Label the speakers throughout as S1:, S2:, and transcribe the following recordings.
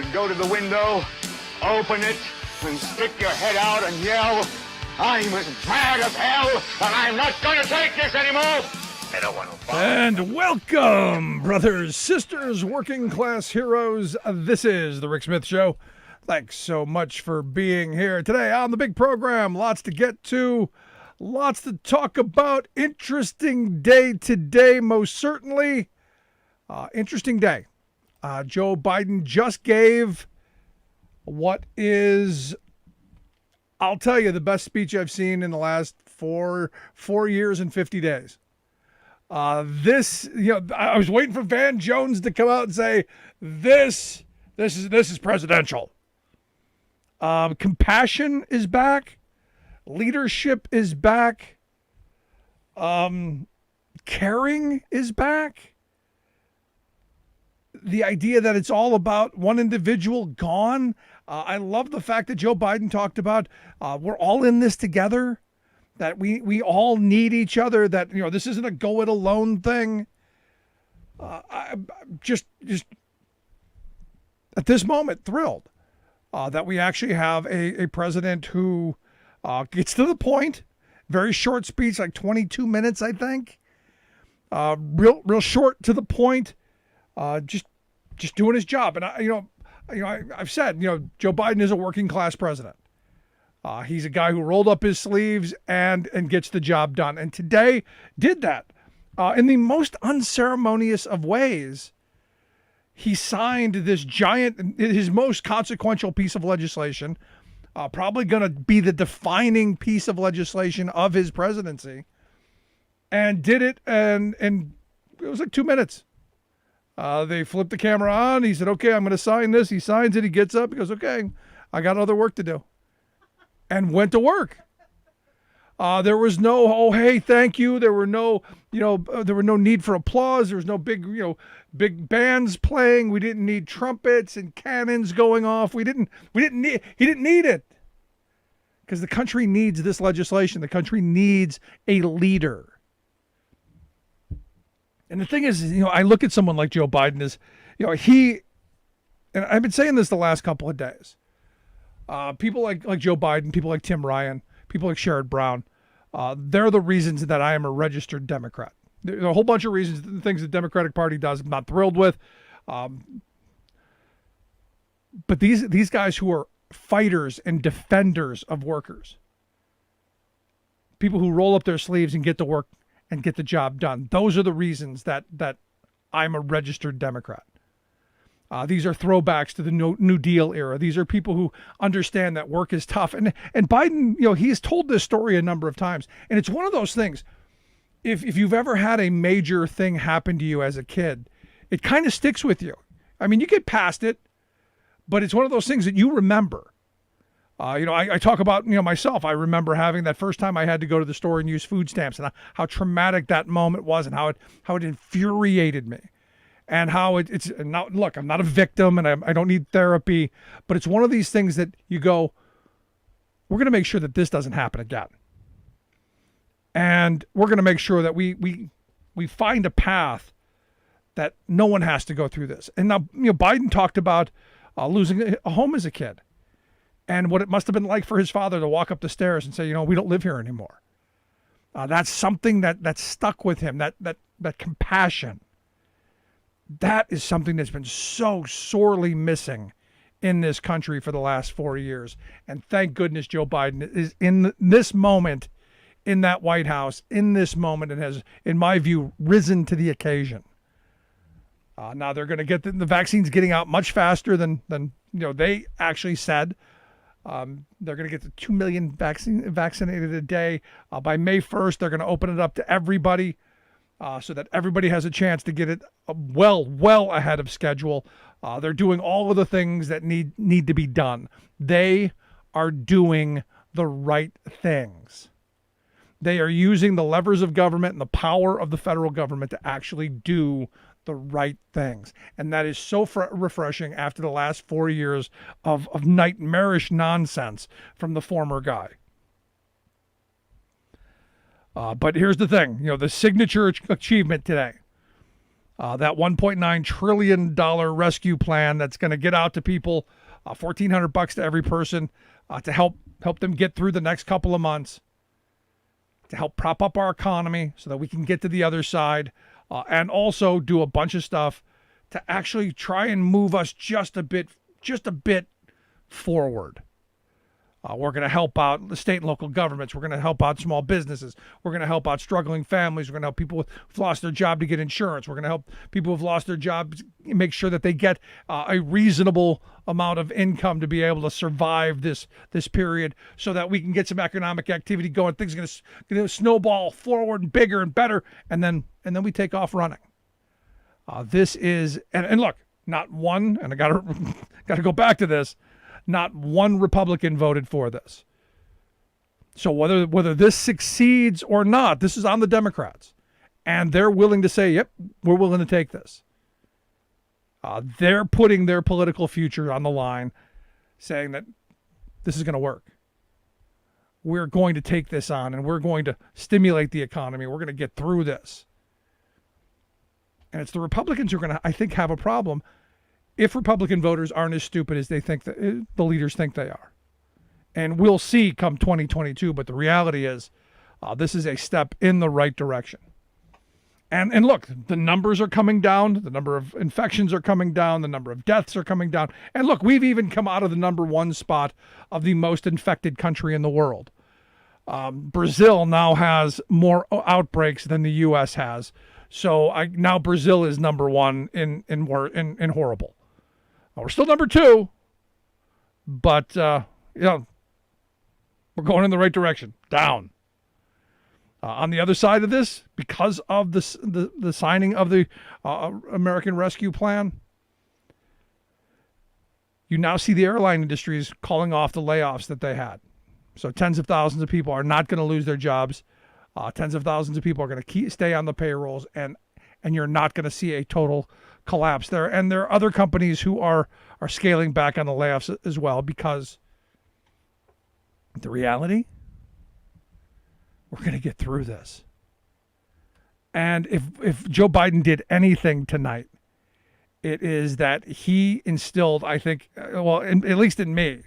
S1: should go to the window, open it, and stick your head out and yell, I'm as mad as hell, and I'm not going to take this anymore. I don't want to follow.
S2: And welcome, brothers, sisters, working class heroes. This is The Rick Smith Show. Thanks so much for being here today on the big program. Lots to get to, lots to talk about. Interesting day today, most certainly. Interesting day. Joe Biden just gave what is, I'll tell you, the best speech I've seen in the last four years and 50 days. I was waiting for Van Jones to come out and say, this is presidential. Compassion is back. Leadership is back. Caring is back. The idea that it's all about one individual gone. I love the fact that Joe Biden talked about we're all in this together, that we all need each other, that this isn't a go it alone thing. I'm just at this moment thrilled that we actually have a president who gets to the point. Very short speech, like 22 minutes, I think. Real short to the point. Just doing his job. And I've said, Joe Biden is a working class president. He's a guy who rolled up his sleeves and gets the job done. And today did that in the most unceremonious of ways. He signed this giant, his most consequential piece of legislation, probably going to be the defining piece of legislation of his presidency, and did it. And it was like 2 minutes. They flipped the camera on. He said, okay, I'm going to sign this. He signs it. He gets up. He goes, okay, I got other work to do. And went to work. There was no, oh, hey, thank you. There were no, there were no need for applause. There was no big, big bands playing. We didn't need trumpets and cannons going off. He didn't need it. Because the country needs this legislation. The country needs a leader. And the thing is, I look at someone like Joe Biden as, and I've been saying this the last couple of days. People like Joe Biden, people like Tim Ryan, people like Sherrod Brown, they're the reasons that I am a registered Democrat. There are a whole bunch of reasons, the things the Democratic Party does, I'm not thrilled with. But these guys who are fighters and defenders of workers, people who roll up their sleeves and get to work and get the job done. Those are the reasons that I'm a registered Democrat. These are throwbacks to the New Deal era. These are people who understand that work is tough. And Biden, he has told this story a number of times. And it's one of those things, if you've ever had a major thing happen to you as a kid, it kind of sticks with you. I mean, you get past it, but it's one of those things that you remember. I talk about, myself. I remember having that first time I had to go to the store and use food stamps, and how traumatic that moment was, and how it infuriated me, and how it's now, look, I'm not a victim and I don't need therapy, but it's one of these things that you go, we're going to make sure that this doesn't happen again. And we're going to make sure that we find a path that no one has to go through this. And now, Biden talked about losing a home as a kid. And what it must have been like for his father to walk up the stairs and say, we don't live here anymore. That's something that stuck with him, that compassion. That is something that's been so sorely missing in this country for the last 4 years. And thank goodness Joe Biden is in this moment, in that White House, in this moment, and has, in my view, risen to the occasion. Now they're going to get the vaccines getting out much faster than they actually said. They're going to get to 2 million vaccinated a day. By May 1st, they're going to open it up to everybody so that everybody has a chance to get it well ahead of schedule. They're doing all of the things that need to be done. They are doing the right things. They are using the levers of government and the power of the federal government to actually do the right things. And that is so refreshing after the last 4 years of nightmarish nonsense from the former guy. But here's the thing, the signature achievement today. that $1.9 trillion rescue plan that's going to get out to people, $1,400 to every person, to help them get through the next couple of months, to help prop up our economy so that we can get to the other side, and also do a bunch of stuff to actually try and move us just a bit forward. We're going to help out the state and local governments. We're going to help out small businesses. We're going to help out struggling families. We're going to help people who've lost their job to get insurance. We're going to help people who've lost their jobs make sure that they get a reasonable amount of income to be able to survive this period, so that we can get some economic activity going. Things are going to snowball forward and bigger and better, and then we take off running. This is and look, not one, and I got to go back to this. Not one Republican voted for this. So whether this succeeds or not, this is on the Democrats. And they're willing to say, yep, we're willing to take this. They're putting their political future on the line, saying that this is going to work. We're going to take this on, and we're going to stimulate the economy. We're going to get through this. And it's the Republicans who are going to, I think, have a problem if Republican voters aren't as stupid as they think that the leaders think they are. And we'll see come 2022, but the reality is this is a step in the right direction. And look, the numbers are coming down, the number of infections are coming down, the number of deaths are coming down. And look, we've even come out of the number one spot of the most infected country in the world. Brazil now has more outbreaks than the U.S. has. So now Brazil is number one in horrible. We're still number two, but we're going in the right direction. Down. On the other side of this, because of the signing of the American Rescue Plan, you now see the airline industries calling off the layoffs that they had. So tens of thousands of people are not going to lose their jobs. Tens of thousands of people are going to stay on the payrolls, and you're not going to see a total collapse there. And there are other companies who are scaling back on the layoffs as well, because the reality, we're going to get through this. And if Joe Biden did anything tonight, it is that he instilled, I think, at least in me,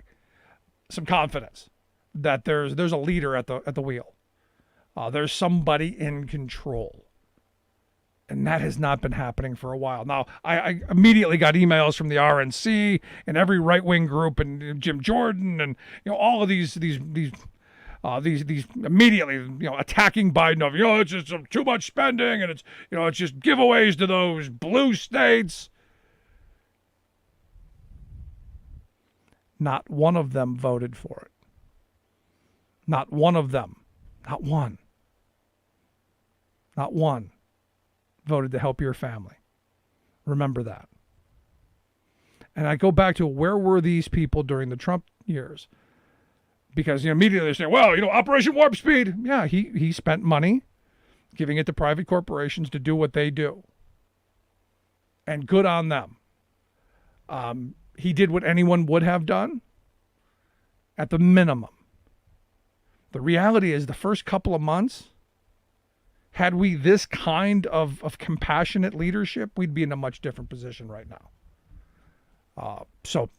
S2: some confidence that there's a leader at the wheel. There's somebody in control. And that has not been happening for a while. Now, I immediately got emails from the RNC and every right-wing group and Jim Jordan and all of these immediately attacking Biden of it's just too much spending and it's just giveaways to those blue states. Not one of them voted for it. Not one of them. Not one. Not one voted to help your family. Remember that. And I go back to, where were these people during the Trump years? Because immediately they're saying, well, Operation Warp Speed. Yeah, he spent money giving it to private corporations to do what they do. And good on them. He did what anyone would have done at the minimum. The reality is, the first couple of months, had we this kind of compassionate leadership, we'd be in a much different position right now. So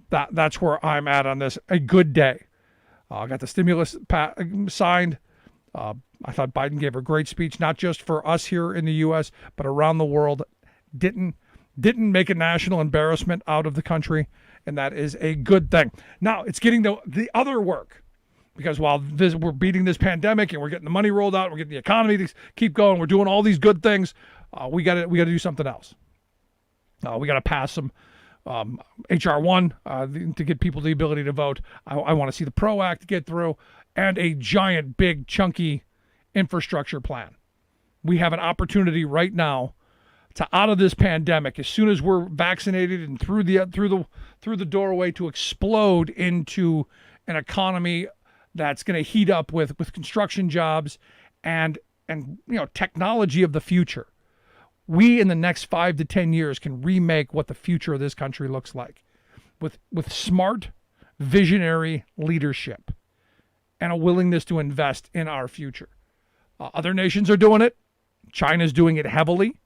S2: that's where I'm at on this. A good day. I got the stimulus signed. I thought Biden gave a great speech, not just for us here in the U.S., but around the world. Didn't make a national embarrassment out of the country, and that is a good thing. Now, it's getting the other work. Because while we're beating this pandemic and we're getting the money rolled out, we're getting the economy to keep going, we're doing all these good things, we got to do something else. We got to pass some HR 1 to get people the ability to vote. I want to see the PRO Act get through, and a giant, big, chunky infrastructure plan. We have an opportunity right now to, out of this pandemic, as soon as we're vaccinated and through the doorway, to explode into an economy that's going to heat up with construction jobs and technology of the future. We, in the next 5 to 10 years, can remake what the future of this country looks like with smart, visionary leadership and a willingness to invest in our future. Other nations are doing it. China's doing it heavily.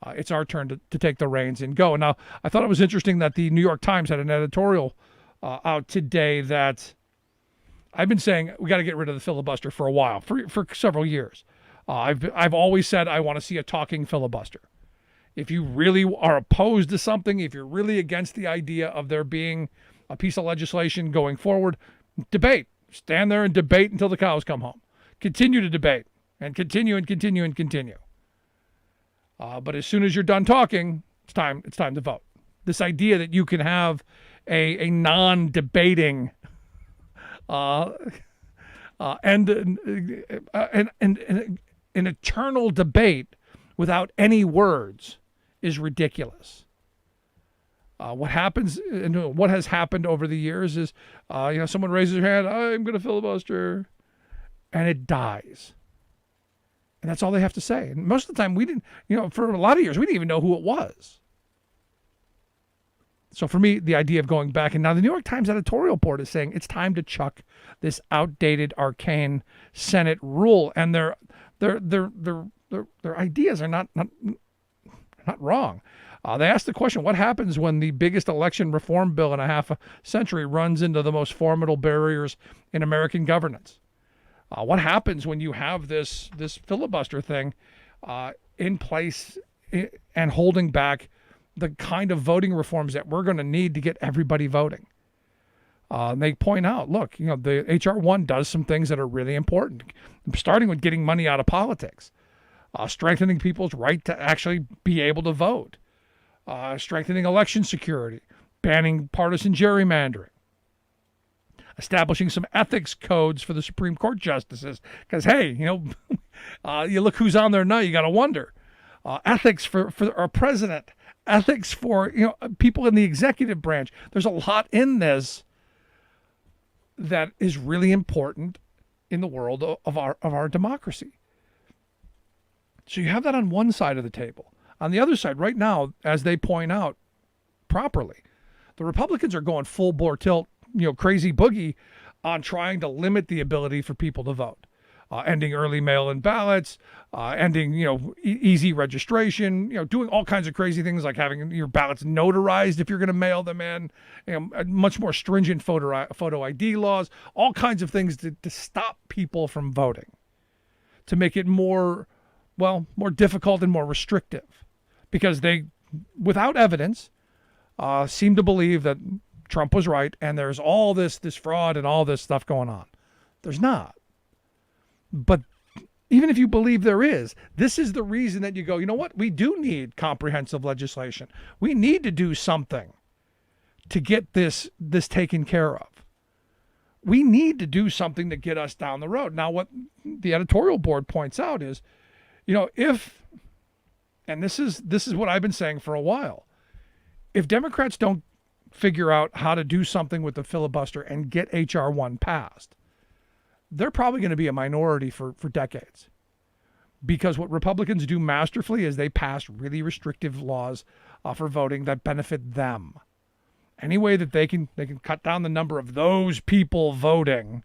S2: It's our turn to take the reins and go. Now, I thought it was interesting that the New York Times had an editorial out today that I've been saying we got to get rid of the filibuster for a while, for several years. I've always said I want to see a talking filibuster. If you really are opposed to something, if you're really against the idea of there being a piece of legislation going forward, debate. Stand there and debate until the cows come home. Continue to debate and continue and continue and continue. But as soon as you're done talking, it's time to vote. This idea that you can have a non-debating and an eternal debate without any words is ridiculous. What happens and what has happened over the years is, someone raises their hand, I'm going to filibuster, and it dies. And that's all they have to say. And most of the time we didn't, for a lot of years, we didn't even know who it was. So for me, the idea of going back, and now the New York Times editorial board is saying it's time to chuck this outdated, arcane Senate rule. And their ideas are not wrong. They asked the question, what happens when the biggest election reform bill in a half a century runs into the most formidable barriers in American governance? What happens when you have this filibuster thing in place and holding back the kind of voting reforms that we're going to need to get everybody voting? They point out, look, the H.R. 1 does some things that are really important, starting with getting money out of politics, strengthening people's right to actually be able to vote, strengthening election security, banning partisan gerrymandering, establishing some ethics codes for the Supreme Court justices. Because, hey, you look who's on there now, you got to wonder. Ethics for our president, ethics for people in the executive branch. There's a lot in this that is really important in the world of our democracy. So you have that on one side of the table. On the other side, right now, as they point out properly, the Republicans are going full bore tilt, crazy boogie on trying to limit the ability for people to vote, ending early mail-in ballots, ending, easy registration, doing all kinds of crazy things like having your ballots notarized if you're going to mail them in, much more stringent photo ID laws, all kinds of things to stop people from voting, to make it more difficult and more restrictive, because they, without evidence, seem to believe that Trump was right and there's all this fraud and all this stuff going on. There's not. But even if you believe there is, this is the reason that you go, you know what? We do need comprehensive legislation. We need to do something to get this taken care of. We need to do something to get us down the road. Now, what the editorial board points out is, if, and this is what I've been saying for a while, if Democrats don't figure out how to do something with the filibuster and get H.R. 1 passed, they're probably going to be a minority for decades. Because what Republicans do masterfully is they pass really restrictive laws for voting that benefit them. Any way that they can cut down the number of those people voting,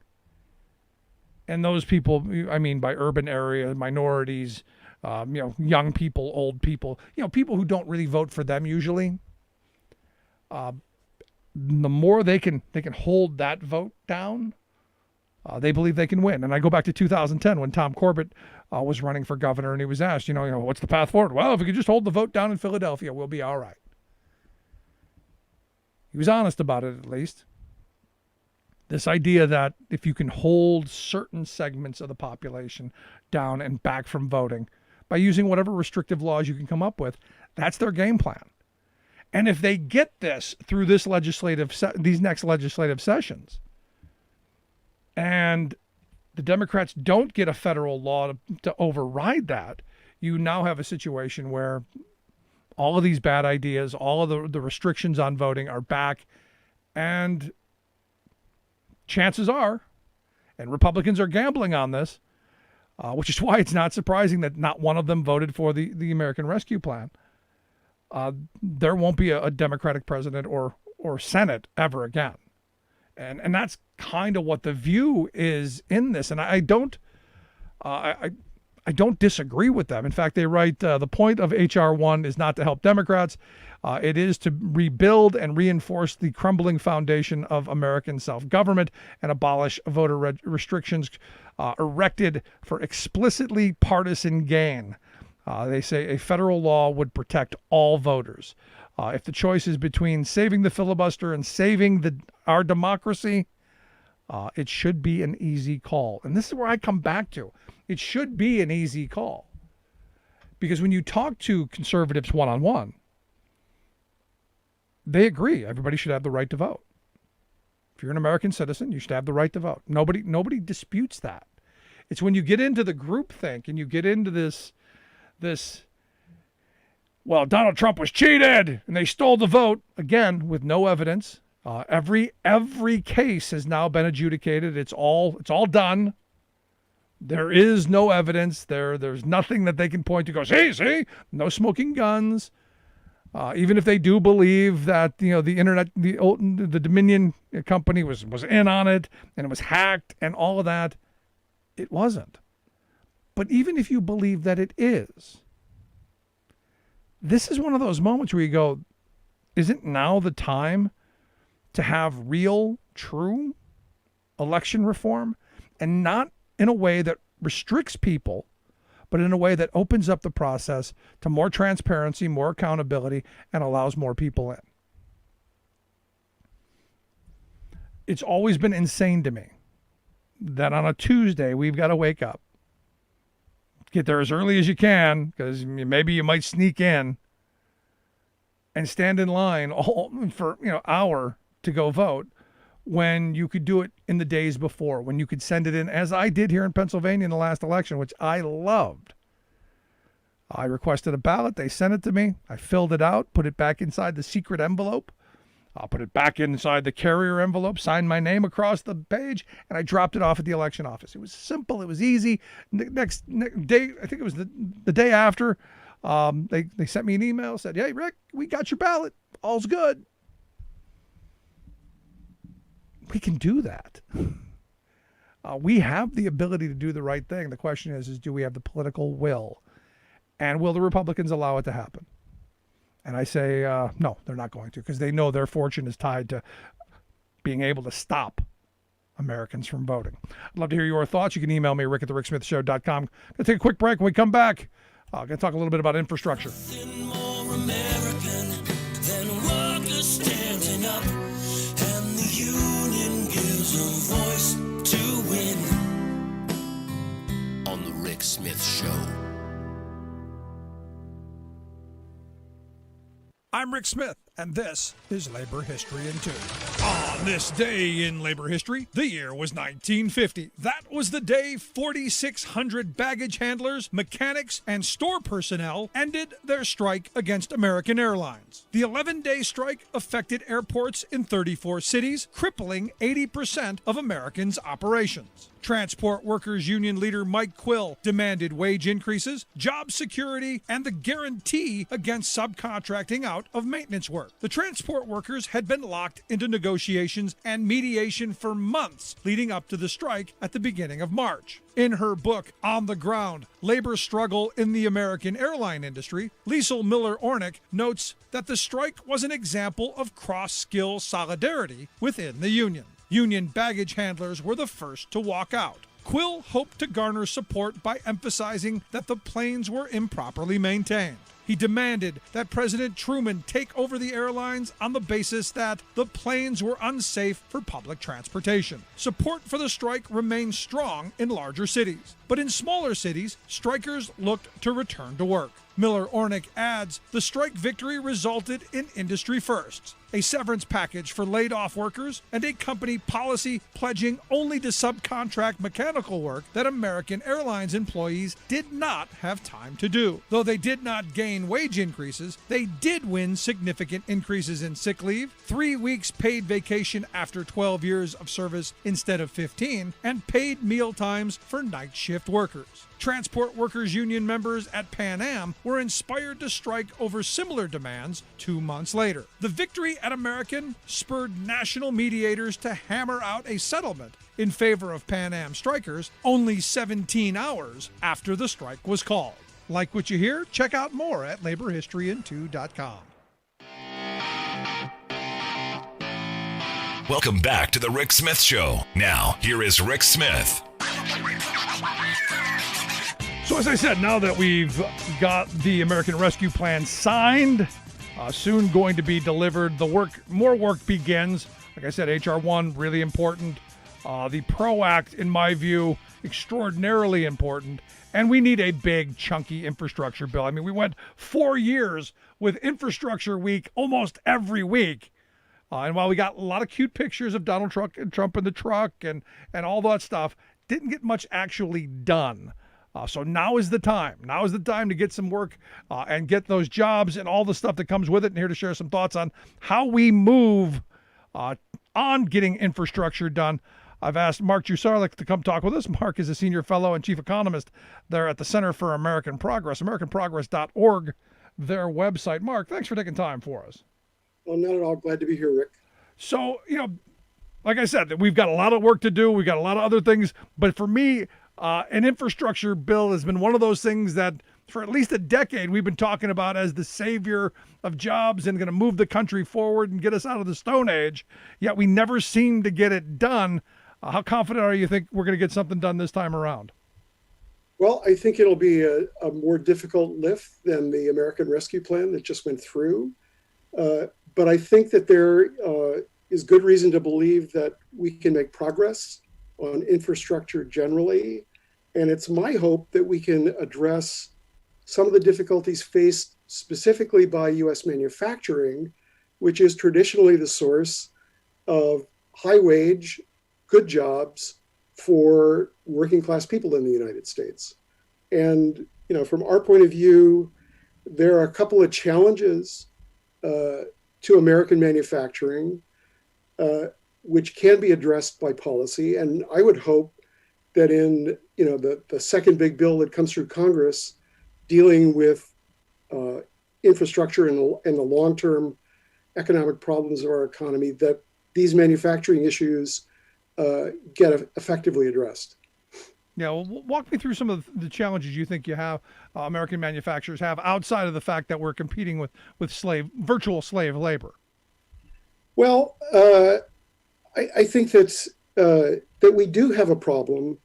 S2: and those people, I mean by urban area, minorities, young people, old people, people who don't really vote for them usually. The more they can hold that vote down, they believe they can win. And I go back to 2010 when Tom Corbett was running for governor, and he was asked, what's the path forward? Well, if we could just hold the vote down in Philadelphia, we'll be all right. He was honest about it, at least. This idea that if you can hold certain segments of the population down and back from voting by using whatever restrictive laws you can come up with, that's their game plan. And if they get this through these next legislative sessions, and the Democrats don't get a federal law to override that, you now have a situation where all of these bad ideas, all of the restrictions on voting are back, and chances are, and Republicans are gambling on this, which is why it's not surprising that not one of them voted for the American Rescue Plan. There won't be a Democratic president or Senate ever again. And that's kind of what the view is in this. And I I don't disagree with them. In fact, they write, the point of H.R. 1 is not to help Democrats. It is to rebuild and reinforce the crumbling foundation of American self-government and abolish voter restrictions erected for explicitly partisan gain. They say a federal law would protect all voters. If the choice is between saving the filibuster and saving our democracy, it should be an easy call. And this is where I come back to. It should be an easy call. Because when you talk to conservatives one-on-one, they agree everybody should have the right to vote. If you're an American citizen, you should have the right to vote. Nobody disputes that. It's when you get into the groupthink and you get into this, well, Donald Trump was cheated and they stole the vote, again, with no evidence. Every case has now been adjudicated. It's all done. There is no evidence. There's nothing that they can point to. Go, see, no smoking guns. Even if they do believe that the internet, the Dominion company was in on it and it was hacked and all of that, it wasn't. But even if you believe that it is, this is one of those moments where you go, isn't now the time to have real, true election reform, and not in a way that restricts people, but in a way that opens up the process to more transparency, more accountability, and allows more people in. It's always been insane to me that on a Tuesday, we've got to wake up, get there as early as you can, because maybe you might sneak in, and stand in line for hour to go vote, when you could do it in the days before, when you could send it in, as I did here in Pennsylvania in the last election, which I loved. I requested a ballot. They sent it to me. I filled it out, put it back inside the secret envelope. I'll put it back inside the carrier envelope, signed my name across the page, and I dropped it off at the election office. It was simple. It was easy. Next day, I think it was the day after, they sent me an email, said, "Hey, Rick, we got your ballot. All's good." We can do that. We have the ability to do the right thing. The question is do we have the political will? And will the Republicans allow it to happen? And I say, no, they're not going to, because they know their fortune is tied to being able to stop Americans from voting. I'd love to hear your thoughts. You can email me, rick@thericksmithshow.com. Going to take a quick break. When we come back, I'm going to talk a little bit about infrastructure.
S3: Nothing more American than workers standing up, and the union gives a voice to win. On the Rick Smith Show.
S2: I'm Rick Smith, and this is Labor History in 2. On this day in labor history, the year was 1950. That was the day 4,600 baggage handlers, mechanics, and store personnel ended their strike against American Airlines. The 11-day strike affected airports in 34 cities, crippling 80% of Americans' operations. Transport Workers Union leader Mike Quill demanded wage increases, job security, and the guarantee against subcontracting out of maintenance work. The transport workers had been locked into negotiations and mediation for months leading up to the strike at the beginning of March. In her book, On the Ground, Labor Struggle in the American Airline Industry, Liesl Miller-Ornick notes that the strike was an example of cross-skill solidarity within the union. Union baggage handlers were the first to walk out. Quill hoped to garner support by emphasizing that the planes were improperly maintained. He demanded that President Truman take over the airlines on the basis that the planes were unsafe for public transportation. Support for the strike remained strong in larger cities, but in smaller cities, strikers looked to return to work. Miller-Ornick adds, the strike victory resulted in industry firsts, a severance package for laid-off workers, and a company policy pledging only to subcontract mechanical work that American Airlines employees did not have time to do. Though they did not gain wage increases, they did win significant increases in sick leave, 3 weeks paid vacation after 12 years of service instead of 15, and paid meal times for night shift shift workers. Transport Workers Union members at Pan Am were inspired to strike over similar demands 2 months later. The victory at American spurred national mediators to hammer out a settlement in favor of Pan Am strikers only 17 hours after the strike was called. Like what you hear? Check out more at laborhistoryin2.com.
S4: Welcome back to the Rick Smith Show. Now, here is Rick Smith.
S2: So as I said, now that we've got the American Rescue Plan signed, soon going to be delivered, more work begins. Like I said, H.R. 1, really important. The PRO Act, in my view, extraordinarily important. And we need a big, chunky infrastructure bill. I mean, we went 4 years with Infrastructure Week almost every week. And while we got a lot of cute pictures of Donald Trump in the truck and all that stuff, didn't get much actually done. So now is the time. Now is the time to get some work and get those jobs and all the stuff that comes with it. And here to share some thoughts on how we move on getting infrastructure done, I've asked Marc Jarsulic to come talk with us. Marc is a senior fellow and chief economist there at the Center for American Progress, AmericanProgress.org, their website. Marc, thanks for taking time for us.
S5: Well, not at all. Glad to be here, Rick.
S2: So, like I said, we've got a lot of work to do. We've got a lot of other things. But for me, an infrastructure bill has been one of those things that for at least a decade we've been talking about as the savior of jobs and going to move the country forward and get us out of the Stone Age. Yet we never seem to get it done. How confident are you think we're going to get something done this time around?
S5: Well, I think it'll be a more difficult lift than the American Rescue Plan that just went through. But I think that there is good reason to believe that we can make progress on infrastructure generally. And it's my hope that we can address some of the difficulties faced specifically by U.S. manufacturing, which is traditionally the source of high wage, good jobs for working class people in the United States. And, from our point of view, there are a couple of challenges to American manufacturing, which can be addressed by policy. And I would hope that in the second big bill that comes through Congress dealing with infrastructure and the long-term economic problems of our economy, that these manufacturing issues get effectively addressed.
S2: Yeah, well, walk me through some of the challenges you think you have, American manufacturers have, outside of the fact that we're competing with virtual slave labor.
S5: Well, I think that we do have a problem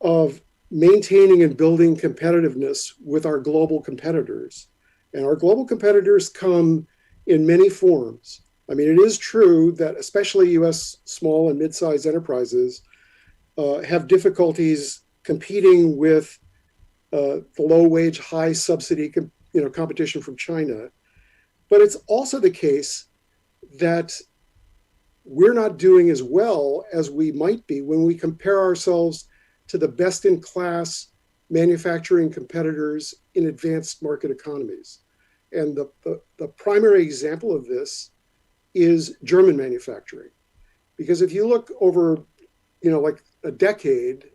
S5: of maintaining and building competitiveness with our global competitors. And our global competitors come in many forms. I mean, it is true that especially U.S. small and mid-sized enterprises have difficulties competing with the low-wage, high-subsidy competition from China. But it's also the case that we're not doing as well as we might be when we compare ourselves to the best-in-class manufacturing competitors in advanced market economies. And the primary example of this is German manufacturing. Because if you look over, like a decade,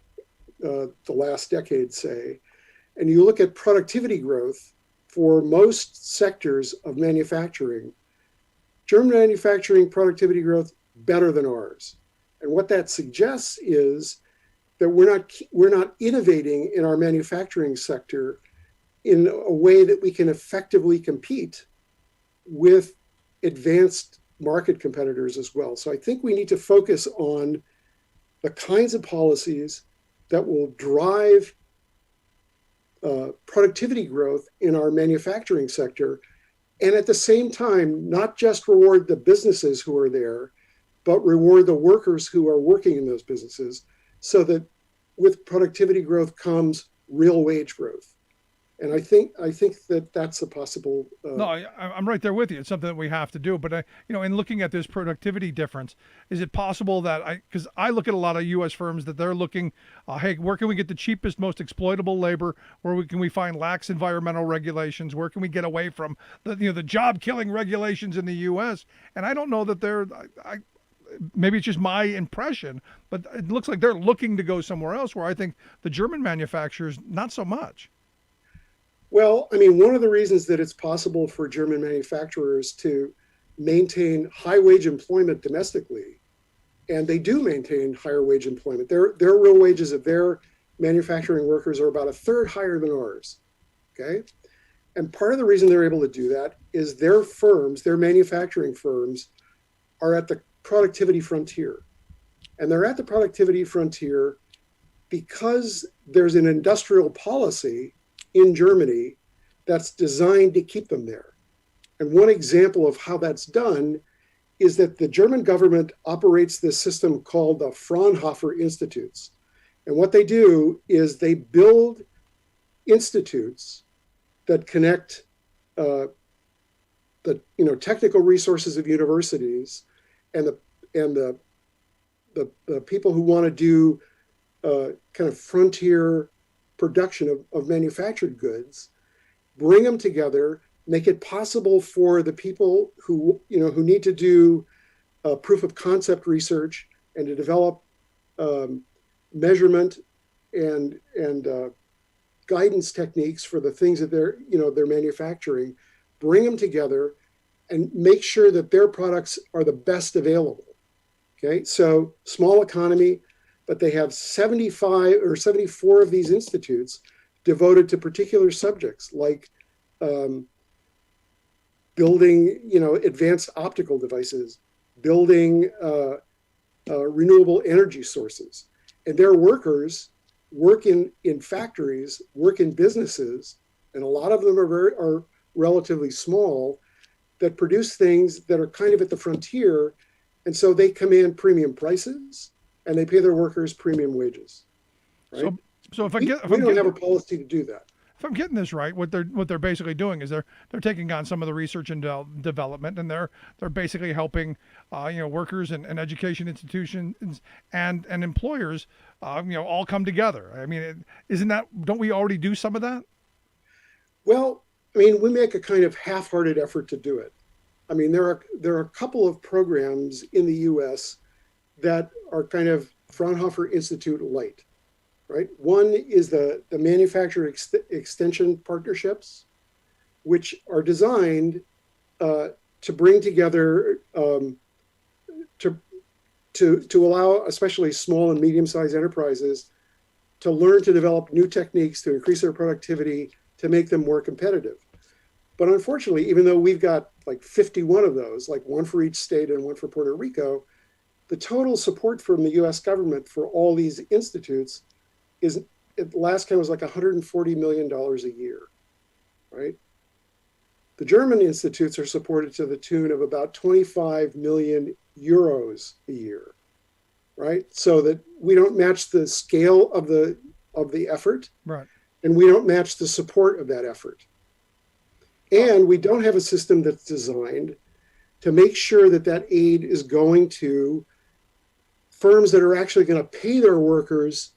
S5: the last decade, say, and you look at productivity growth for most sectors of manufacturing, German manufacturing productivity growth better than ours. And what that suggests is that we're not innovating in our manufacturing sector in a way that we can effectively compete with advanced market competitors as well. So I think we need to focus on the kinds of policies that will drive productivity growth in our manufacturing sector, and at the same time, not just reward the businesses who are there, but reward the workers who are working in those businesses, so that with productivity growth comes real wage growth. And I think that that's a possible.
S2: No, I'm right there with you. It's something that we have to do. But in looking at this productivity difference, is it possible that because I look at a lot of U.S. firms that they're looking, hey, where can we get the cheapest, most exploitable labor? Where can we find lax environmental regulations? Where can we get away from the job killing regulations in the U.S.? And I don't know that maybe it's just my impression, but it looks like they're looking to go somewhere else, where I think the German manufacturers, not so much.
S5: Well, I mean, one of the reasons that it's possible for German manufacturers to maintain high wage employment domestically, and they do maintain higher wage employment. Their real wages of their manufacturing workers are about a third higher than ours. Okay. And part of the reason they're able to do that is their firms, their manufacturing firms, are at the productivity frontier. And they're at the productivity frontier because there's an industrial policy in Germany that's designed to keep them there. And one example of how that's done is that the German government operates this system called the Fraunhofer Institutes. And what they do is they build institutes that connect the technical resources of universities and the people who want to do kind of frontier production of manufactured goods, bring them together, make it possible for the people who need to do proof of concept research and to develop measurement and guidance techniques for the things that they're manufacturing, bring them together and make sure that their products are the best available. Okay, so small economy, but they have 75 or 74 of these institutes devoted to particular subjects like building, advanced optical devices, building renewable energy sources. And their workers work in factories, work in businesses, and a lot of them are relatively small, that produce things that are kind of at the frontier. And so they command premium prices and they pay their workers premium wages. Right?
S2: So if
S5: we don't have a policy to do that.
S2: If I'm getting this right, what they're basically doing is they're taking on some of the research and development, and they're basically helping workers and education institutions and employers all come together. I mean, don't we already do some of that?
S5: Well, I mean, we make a kind of half-hearted effort to do it. I mean, there are a couple of programs in the U.S. that are kind of Fraunhofer Institute light. Right. One is the manufacturer extension partnerships, which are designed to bring together to allow especially small and medium-sized enterprises to learn to develop new techniques to increase their productivity, to make them more competitive. But unfortunately, even though we've got like 51 of those, like one for each state and one for Puerto Rico, the total support from the U.S. government for all these institutes is, at the last count, was like $140 million a year, right? The German institutes are supported to the tune of about 25 million euros a year, right? So that we don't match the scale of the effort,
S2: right?
S5: And we don't match the support of that effort. And we don't have a system that's designed to make sure that aid is going to firms that are actually going to pay their workers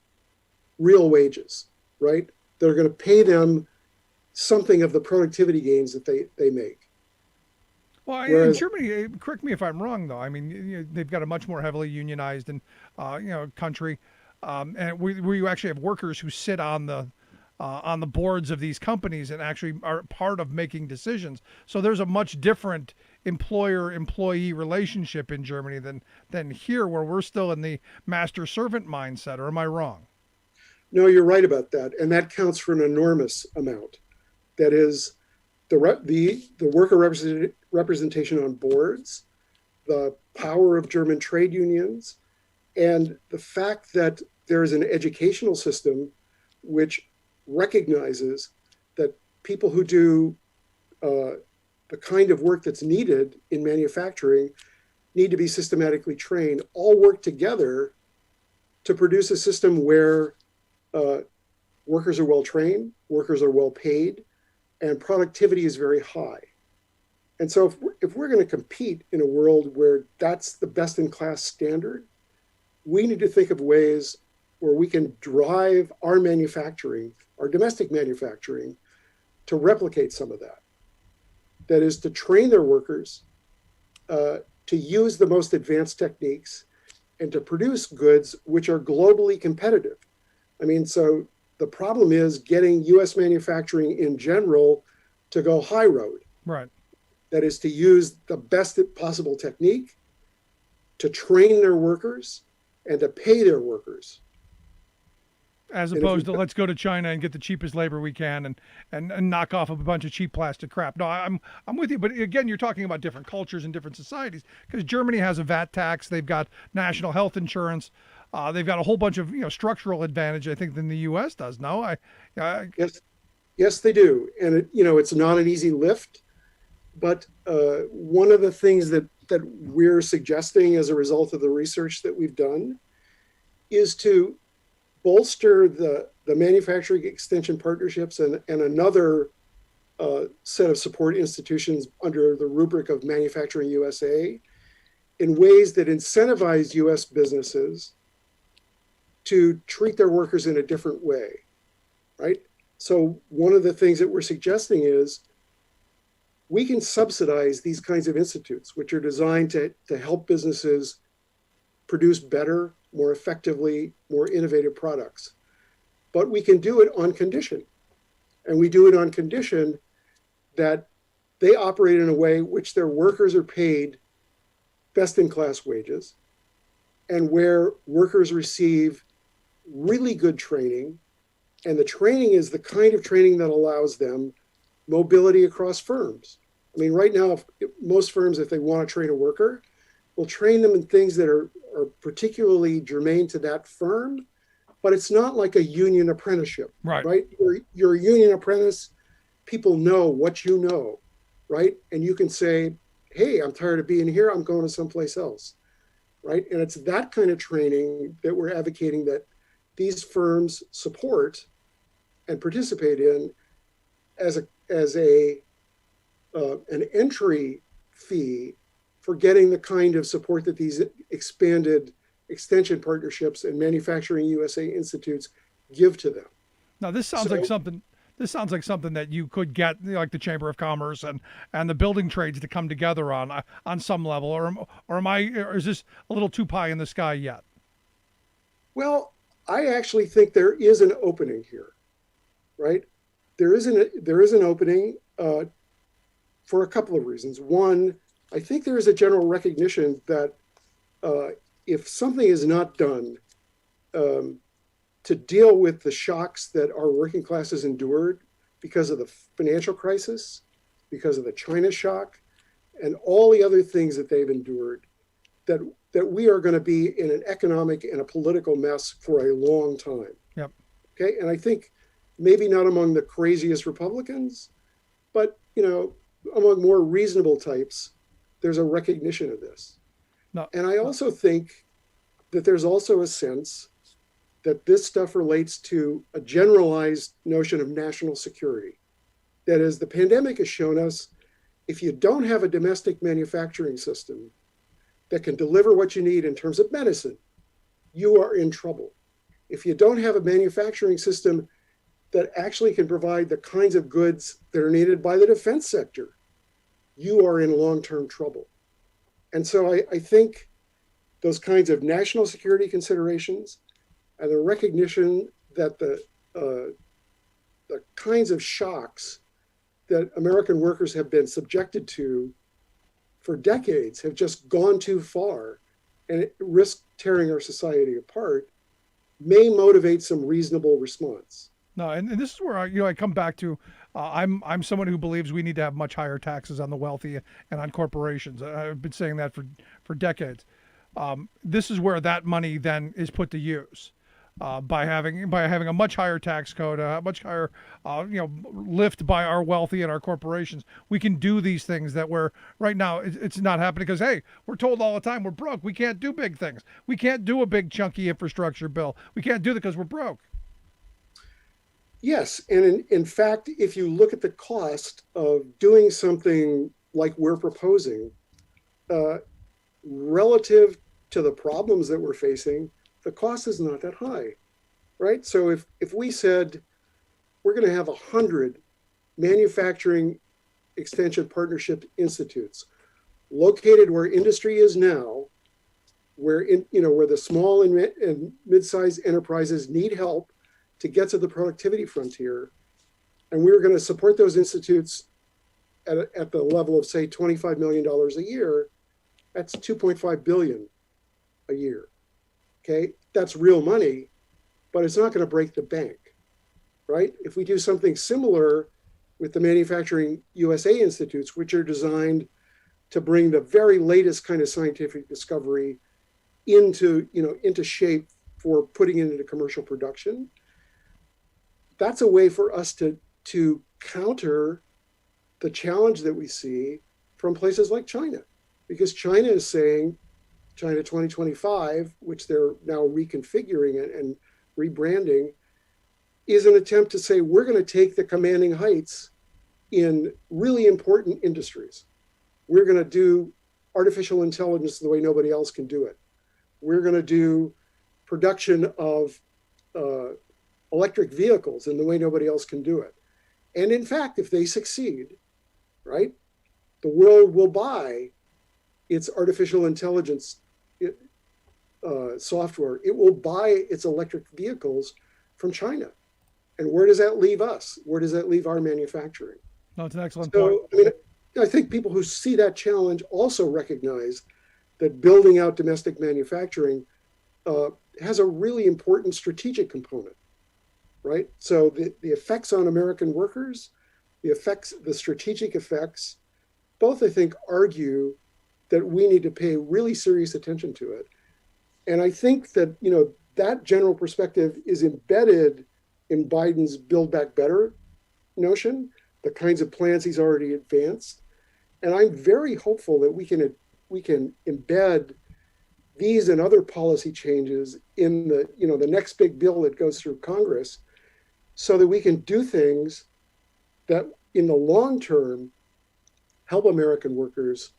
S5: real wages, right? They're going to pay them something of the productivity gains that they make.
S2: Well, in Germany, correct me if I'm wrong, though. I mean, they've got a much more heavily unionized country, and where you actually have workers who sit on the boards of these companies and actually are part of making decisions. So there's a much different employer-employee relationship in Germany than here, where we're still in the master-servant mindset. Or am I wrong?
S5: No, you're right about that, and that counts for an enormous amount. That is, the worker representation on boards, the power of German trade unions, and the fact that there is an educational system which recognizes that people who do the kind of work that's needed in manufacturing need to be systematically trained, all work together to produce a system where workers are well trained, workers are well paid, and productivity is very high. And so if we're going to compete in a world where that's the best in class standard, we need to think of ways where we can drive our manufacturing, our domestic manufacturing, to replicate some of that. That is, to train their workers to use the most advanced techniques and to produce goods which are globally competitive. I mean, so the problem is getting US manufacturing in general to go high road.
S2: Right.
S5: That is to use the best possible technique, to train their workers, and to pay their workers.
S2: As opposed to let's go to China and get the cheapest labor we can and knock off a bunch of cheap plastic crap. No, I'm with you, but again, you're talking about different cultures and different societies, because Germany has a VAT tax, they've got national health insurance, they've got a whole bunch of structural advantage, I think, than the U.S. does. No,
S5: Yes, they do, and it's not an easy lift, but one of the things that we're suggesting as a result of the research that we've done is to bolster the manufacturing extension partnerships and another set of support institutions under the rubric of Manufacturing USA in ways that incentivize US businesses to treat their workers in a different way, right? So one of the things that we're suggesting is we can subsidize these kinds of institutes, which are designed to help businesses produce better, more effectively, more innovative products. But we can do it on condition. And we do it on condition that they operate in a way which their workers are paid best in class wages, and where workers receive really good training. And the training is the kind of training that allows them mobility across firms. I mean, right now, most firms, if they want to train a worker, will train them in things that are particularly germane to that firm, but it's not like a union apprenticeship, right? You're a union apprentice, people know what you know, right? And you can say, hey, I'm tired of being here, I'm going to someplace else, right? And it's that kind of training that we're advocating that these firms support and participate in as an entry fee for getting the kind of support that these expanded extension partnerships and Manufacturing USA institutes give to them.
S2: Now, this sounds like something. This sounds like something that you could get, like the Chamber of Commerce and the building trades to come together on some level, or is this a little too pie in the sky yet?
S5: Well, I actually think there is an opening here, right? There is an opening for a couple of reasons. One, I think there is a general recognition that if something is not done to deal with the shocks that our working classes endured because of the financial crisis, because of the China shock, and all the other things that they've endured, that we are going to be in an economic and a political mess for a long time.
S2: Yep.
S5: Okay, and I think maybe not among the craziest Republicans, but among more reasonable types, there's a recognition of this.
S2: No.
S5: And I also think that there's also a sense that this stuff relates to a generalized notion of national security. That is, the pandemic has shown us, if you don't have a domestic manufacturing system that can deliver what you need in terms of medicine, you are in trouble. If you don't have a manufacturing system that actually can provide the kinds of goods that are needed by the defense sector, you are in long-term trouble. And so I think those kinds of national security considerations and the recognition that the kinds of shocks that American workers have been subjected to for decades have just gone too far and it risks tearing our society apart may motivate some reasonable response.
S2: No, and this is where I come back to. I'm someone who believes we need to have much higher taxes on the wealthy and on corporations. I've been saying that for decades. This is where that money then is put to use by having a much higher tax code, a much higher lift by our wealthy and our corporations. We can do these things that we're right now. It's not happening because, hey, we're told all the time we're broke. We can't do big things. We can't do a big chunky infrastructure bill. We can't do that because we're broke.
S5: Yes, and in fact, if you look at the cost of doing something like we're proposing, relative to the problems that we're facing, the cost is not that high, right? So if we said we're going to have 100 manufacturing extension partnership institutes located where industry is now, where the small and mid-sized enterprises need help to get to the productivity frontier. And we were going to support those institutes at the level of, say, $25 million a year. That's $2.5 billion a year. Okay, that's real money, but it's not going to break the bank, right? If we do something similar with the Manufacturing USA Institutes, which are designed to bring the very latest kind of scientific discovery into shape for putting it into commercial production, that's a way for us to counter the challenge that we see from places like China, because China is saying China 2025, which they're now reconfiguring and rebranding, is an attempt to say we're going to take the commanding heights in really important industries. We're going to do artificial intelligence the way nobody else can do it. We're going to do production of electric vehicles in the way nobody else can do it. And in fact, if they succeed, right, the world will buy its artificial intelligence software. It will buy its electric vehicles from China. And where does that leave us? Where does that leave our manufacturing?
S2: No, it's an excellent point.
S5: I mean, I think people who see that challenge also recognize that building out domestic manufacturing has a really important strategic component, right? So the effects on American workers, the strategic effects, both I think argue that we need to pay really serious attention to it. And I think that, that general perspective is embedded in Biden's Build Back Better notion, the kinds of plans he's already advanced. And I'm very hopeful that we can embed these and other policy changes in the next big bill that goes through Congress, so that we can do things that in the long term help American workers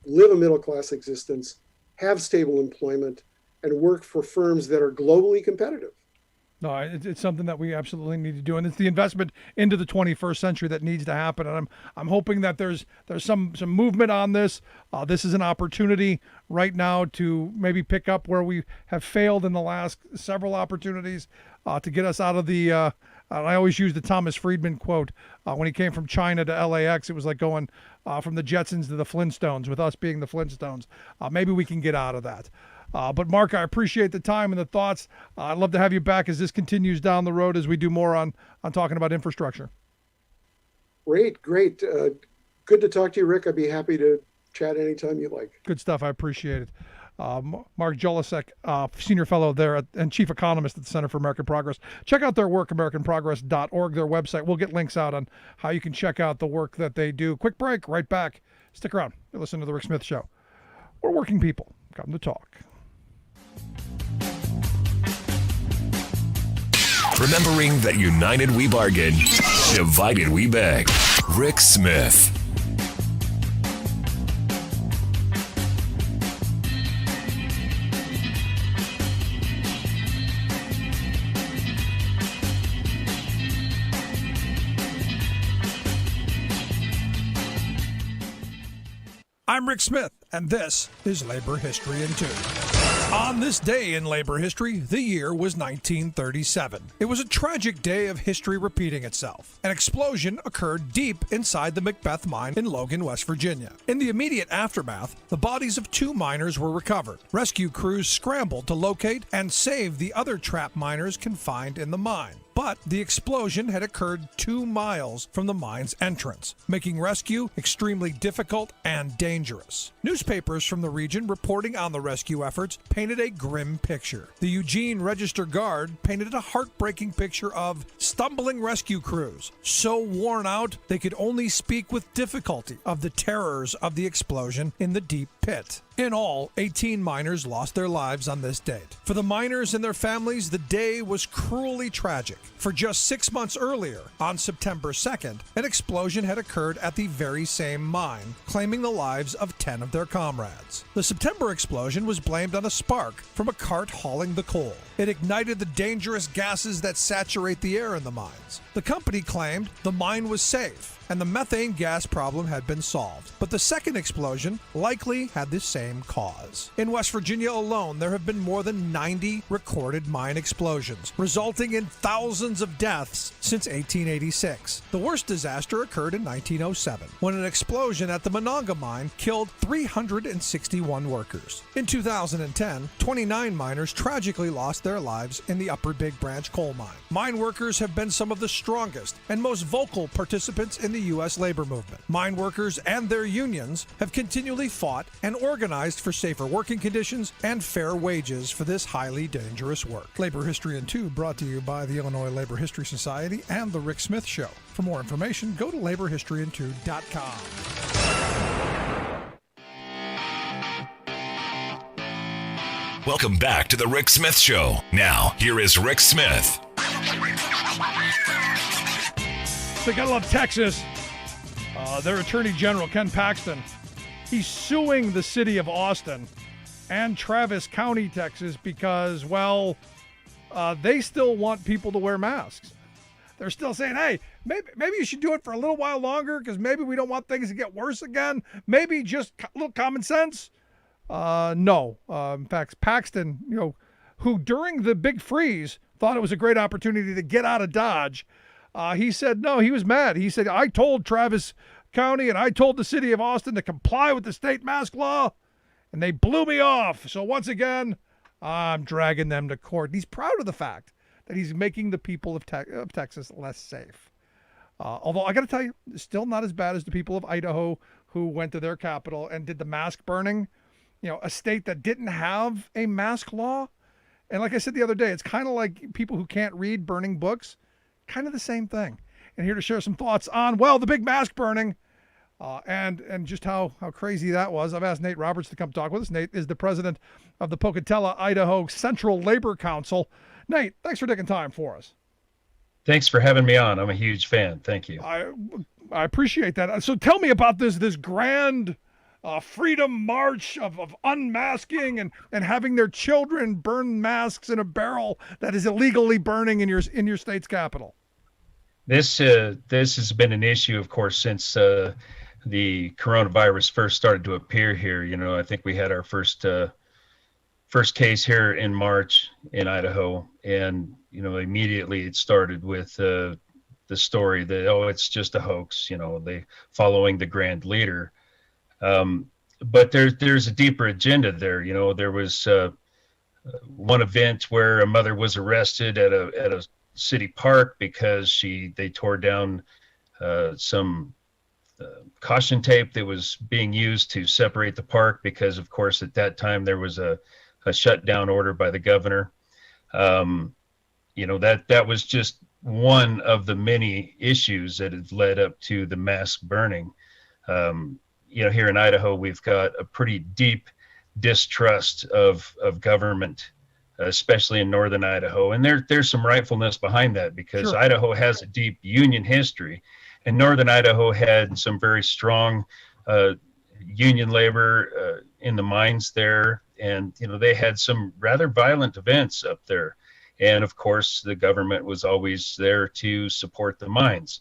S5: live a middle-class existence, have stable employment, and work for firms that are globally competitive.
S2: No, it's something that we absolutely need to do, and it's the investment into the 21st century that needs to happen. And I'm hoping that there's some movement on this. This is an opportunity right now to maybe pick up where we have failed in the last several opportunities to get us out of the. I always use the Thomas Friedman quote when he came from China to LAX. It was like going from the Jetsons to the Flintstones, with us being the Flintstones. Maybe we can get out of that. But Marc, I appreciate the time and the thoughts. I'd love to have you back as this continues down the road, as we do more on talking about infrastructure. Great.
S5: Good to talk to you, Rick. I'd be happy to chat anytime you like.
S2: Good stuff. I appreciate it. Marc Jarsulic, Senior Fellow there and Chief Economist at the Center for American Progress. Check out their work, AmericanProgress.org, their website. We'll get links out on how you can check out the work that they do. Quick break, right back. Stick around. You're listening to The Rick Smith Show. We're working people. Come to talk.
S4: Remembering that united we bargain, divided we beg. Rick Smith.
S2: I'm Rick Smith, and this is Labor History in 2. On this day in labor history, the year was 1937. It was a tragic day of history repeating itself. An explosion occurred deep inside the Macbeth mine in Logan, West Virginia. In the immediate aftermath, the bodies of 2 miners were recovered. Rescue crews scrambled to locate and save the other trapped miners confined in the mine. But the explosion had occurred 2 miles from the mine's entrance, making rescue extremely difficult and dangerous. Newspapers from the region reporting on the rescue efforts painted a grim picture. The Eugene Register Guard painted a heartbreaking picture of stumbling rescue crews, so worn out they could only speak with difficulty of the terrors of the explosion in the deep pit. In all, 18 miners lost their lives on this date. For the miners and their families, the day was cruelly tragic. For just 6 months earlier, on September 2nd, an explosion had occurred at the very same mine, claiming the lives of 10 of their comrades. The September explosion was blamed on a spark from a cart hauling the coal. It ignited the dangerous gases that saturate the air in the mines. The company claimed the mine was safe, and the methane gas problem had been solved. But the second explosion likely had the same cause. In West Virginia alone, there have been more than 90 recorded mine explosions, resulting in thousands of deaths since 1886. The worst disaster occurred in 1907, when an explosion at the Monongah mine killed 361 workers. In 2010, 29 miners tragically lost their lives in the Upper Big Branch coal mine. Mine workers have been some of the strongest and most vocal participants in the U.S. labor movement. Mine workers and their unions have continually fought and organized for safer working conditions and fair wages for this highly dangerous work. Labor History in 2 brought to you by the Illinois Labor History Society and The Rick Smith Show. For more information, go to laborhistoryin2.com.
S4: Welcome back to the Rick Smith Show. Now, here is Rick Smith.
S2: So gotta love Texas. Their Attorney General, Ken Paxton, he's suing the city of Austin and Travis County, Texas, because, well, they still want people to wear masks. They're still saying, hey, maybe you should do it for a little while longer because maybe we don't want things to get worse again. Maybe just a little common sense. No. In fact, Paxton, who during the big freeze thought it was a great opportunity to get out of Dodge, he said, no, he was mad. He said, I told Travis County and I told the city of Austin to comply with the state mask law, and they blew me off. So once again, I'm dragging them to court. And he's proud of the fact that he's making the people of Texas less safe. Although I got to tell you, still not as bad as the people of Idaho who went to their capital and did the mask burning. A state that didn't have a mask law. And like I said the other day, it's kind of like people who can't read burning books. Kind of the same thing. And here to share some thoughts on, well, the big mask burning and just how crazy that was. I've asked Nate Roberts to come talk with us. Nate is the president of the Pocatello, Idaho Central Labor Council. Nate, thanks for taking time for us.
S6: Thanks for having me on. I'm a huge fan. Thank you.
S2: I appreciate that. So tell me about this grand freedom march of unmasking and having their children burn masks in a barrel that is illegally burning in your state's capital.
S6: This has been an issue, of course, since the coronavirus first started to appear here. I think we had our first case here in March in Idaho, and immediately it started with the story that it's just a hoax. They following the grand leader. But there's a deeper agenda there. There was one event where a mother was arrested at a city park because they tore down some caution tape that was being used to separate the park because, of course, at that time there was a shutdown order by the governor. That was just one of the many issues that had led up to the mask burning. Here in Idaho, we've got a pretty deep distrust of government, especially in northern Idaho. And there's some rightfulness behind that because
S2: Sure.
S6: Idaho has a deep union history, and northern Idaho had some very strong union labor in the mines there. And, they had some rather violent events up there. And of course, the government was always there to support the mines.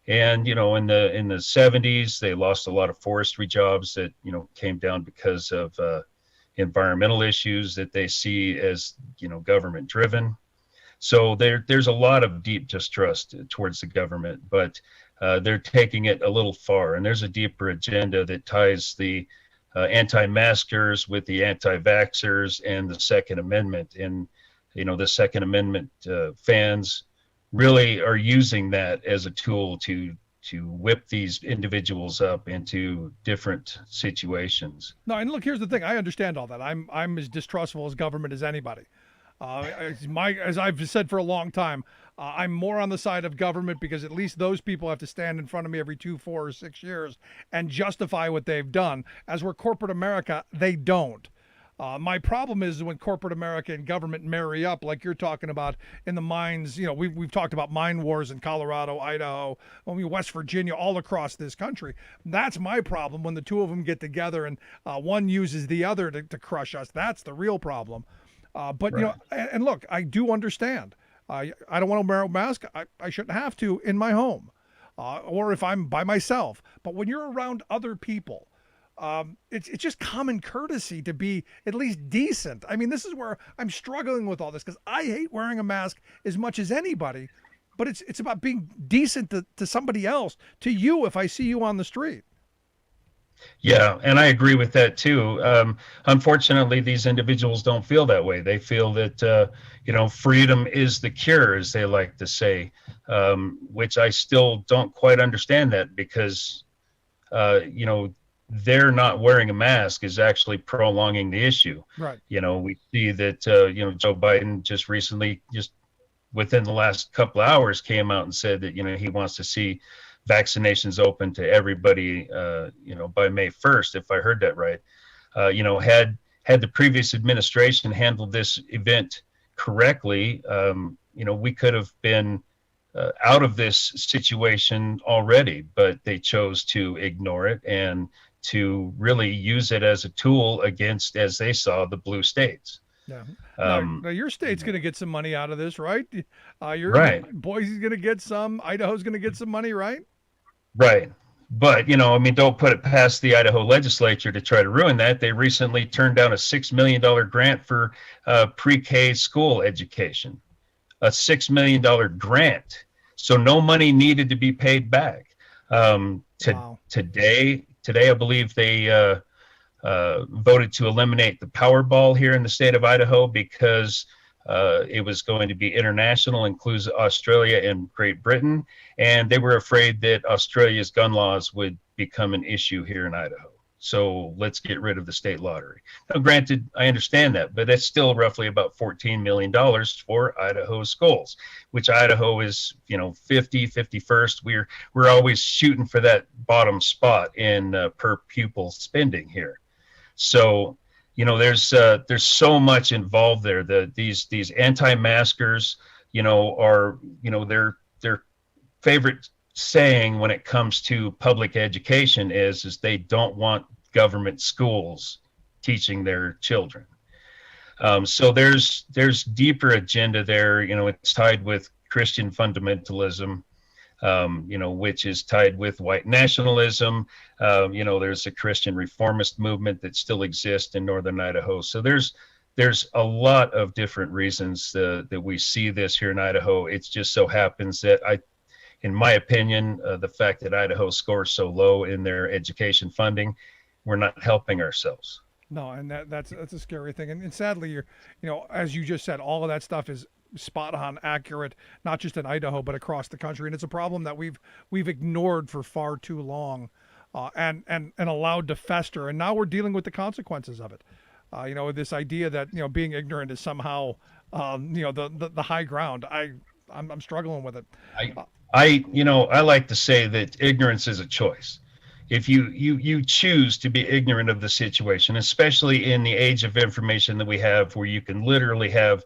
S6: And, in the 70s, they lost a lot of forestry jobs that, came down because of environmental issues that they see as, government driven. So there's a lot of deep distrust towards the government, but they're taking it a little far. And there's a deeper agenda that ties the anti-maskers with the anti-vaxxers and the Second Amendment. And, the Second Amendment fans really are using that as a tool to whip these individuals up into different situations.
S2: No, and look, here's the thing. I understand all that. I'm as distrustful as government as anybody. As I've said for a long time, I'm more on the side of government because at least those people have to stand in front of me every 2, 4, or 6 years and justify what they've done. As we're corporate America, they don't. My problem is when corporate America and government marry up, like you're talking about in the mines. We've talked about mine wars in Colorado, Idaho, West Virginia, all across this country. That's my problem when the two of them get together and one uses the other to crush us. That's the real problem. But,
S6: Right.
S2: And look, I do understand. I don't want to wear a mask. I shouldn't have to in my home. or if I'm by myself. But when you're around other people, it's just common courtesy to be at least decent. I mean, this is where I'm struggling with all this because I hate wearing a mask as much as anybody, but it's about being decent to somebody else, to you if I see you on the street.
S6: Yeah, and I agree with that too. Unfortunately, these individuals don't feel that way. They feel that freedom is the cure, as they like to say, which I still don't quite understand that because they're not wearing a mask is actually prolonging the issue.
S2: Right.
S6: We see that Joe Biden just recently, just within the last couple of hours, came out and said that he wants to see vaccinations open to everybody, by May 1st, if I heard that right. Had the previous administration handled this event correctly, we could have been out of this situation already, but they chose to ignore it and to really use it as a tool against, as they saw, the blue states.
S2: Yeah. Now your state's going to get some money out of this, right?
S6: Right.
S2: Boise's going to get some. Idaho's going to get some money, right?
S6: Right. But, don't put it past the Idaho legislature to try to ruin that. They recently turned down a $6 million grant for pre-K school education, a $6 million grant. So no money needed to be paid back. Wow. Today, I believe they voted to eliminate the Powerball here in the state of Idaho because it was going to be international, includes Australia and Great Britain, and they were afraid that Australia's gun laws would become an issue here in Idaho. So let's get rid of the state lottery. Now, granted, I understand that, but that's still roughly about $14 million for Idaho schools, which Idaho is, 51st. We're always shooting for that bottom spot in per pupil spending here. So, there's so much involved there. These anti-maskers, are, their favorite saying when it comes to public education is they don't want government schools teaching their children. So there's deeper agenda there. It's tied with Christian fundamentalism, which is tied with white nationalism. There's a Christian reformist movement that still exists in northern Idaho. So there's a lot of different reasons that we see this here in Idaho. It just so happens that in my opinion, the fact that Idaho scores so low in their education funding, we're not helping ourselves.
S2: No, and that's a scary thing. And sadly, as you just said, all of that stuff is spot on accurate, not just in Idaho, but across the country. And it's a problem that we've ignored for far too long and allowed to fester. And now we're dealing with the consequences of it. This idea that, being ignorant is somehow, the high ground. I'm struggling with it.
S6: I like to say that ignorance is a choice. If you choose to be ignorant of the situation, especially in the age of information that we have, where you can literally have,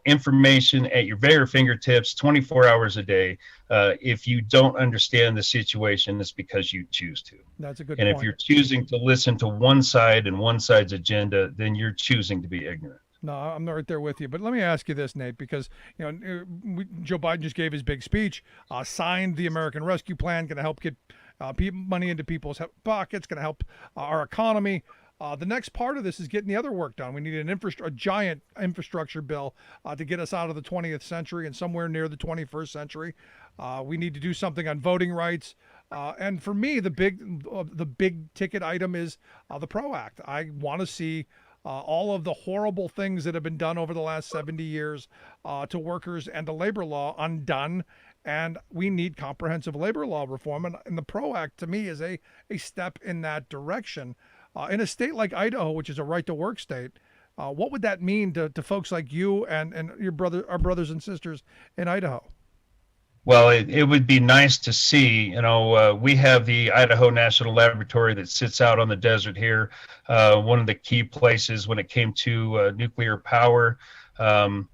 S6: information at your very fingertips 24 hours a day. If you don't understand the situation, it's because you choose to.
S2: That's a good
S6: point.
S2: point.
S6: If you're choosing to listen to one side and one side's agenda, then you're choosing to be ignorant.
S2: No, I'm right there with you. But let me ask you this, Nate, because Joe Biden just gave his big speech, signed the American Rescue Plan, going to help get money into people's pockets, going to help our economy. The next part of this is getting the other work done. We need a giant infrastructure bill to get us out of the 20th century and somewhere near the 21st century. We need to do something on voting rights. And for me, the big ticket item is the PRO Act. I want to see all of the horrible things that have been done over the last 70 years to workers and to labor law undone. And we need comprehensive labor law reform. And the PRO Act, to me, is a step in that direction. In a state like Idaho, which is a right-to-work state, what would that mean to folks like you and our brothers and sisters in Idaho?
S6: Well, it would be nice to see, we have the Idaho National Laboratory that sits out on the desert here, one of the key places when it came to nuclear power. And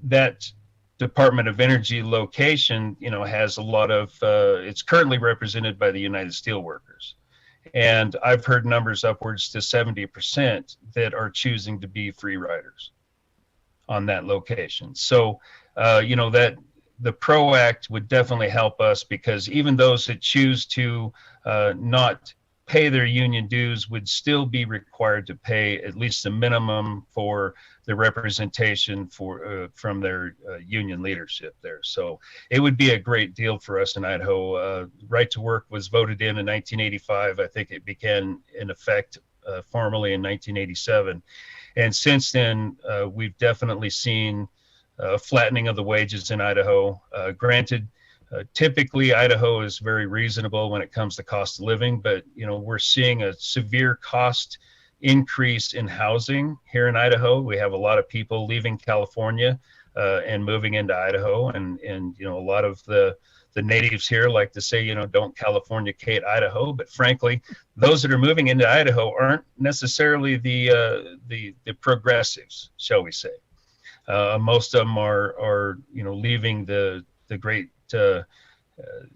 S6: that Department of Energy location, has a lot of, it's currently represented by the United Steelworkers. And I've heard numbers upwards to 70% that are choosing to be free riders on that location. So, the PRO Act would definitely help us, because even those that choose to not pay their union dues would still be required to pay at least the minimum for the representation from their union leadership there. So it would be a great deal for us in Idaho. Right to work was voted in 1985. I think it began in effect formally in 1987. And since then, we've definitely seen a flattening of the wages in Idaho. Granted, typically Idaho is very reasonable when it comes to cost of living, but we're seeing a severe cost increase in housing here in Idaho. We have a lot of people leaving California and moving into Idaho, and a lot of the natives here like to say, don't Californicate Idaho, but frankly, those that are moving into Idaho aren't necessarily the progressives, shall we say. Most of them are leaving the great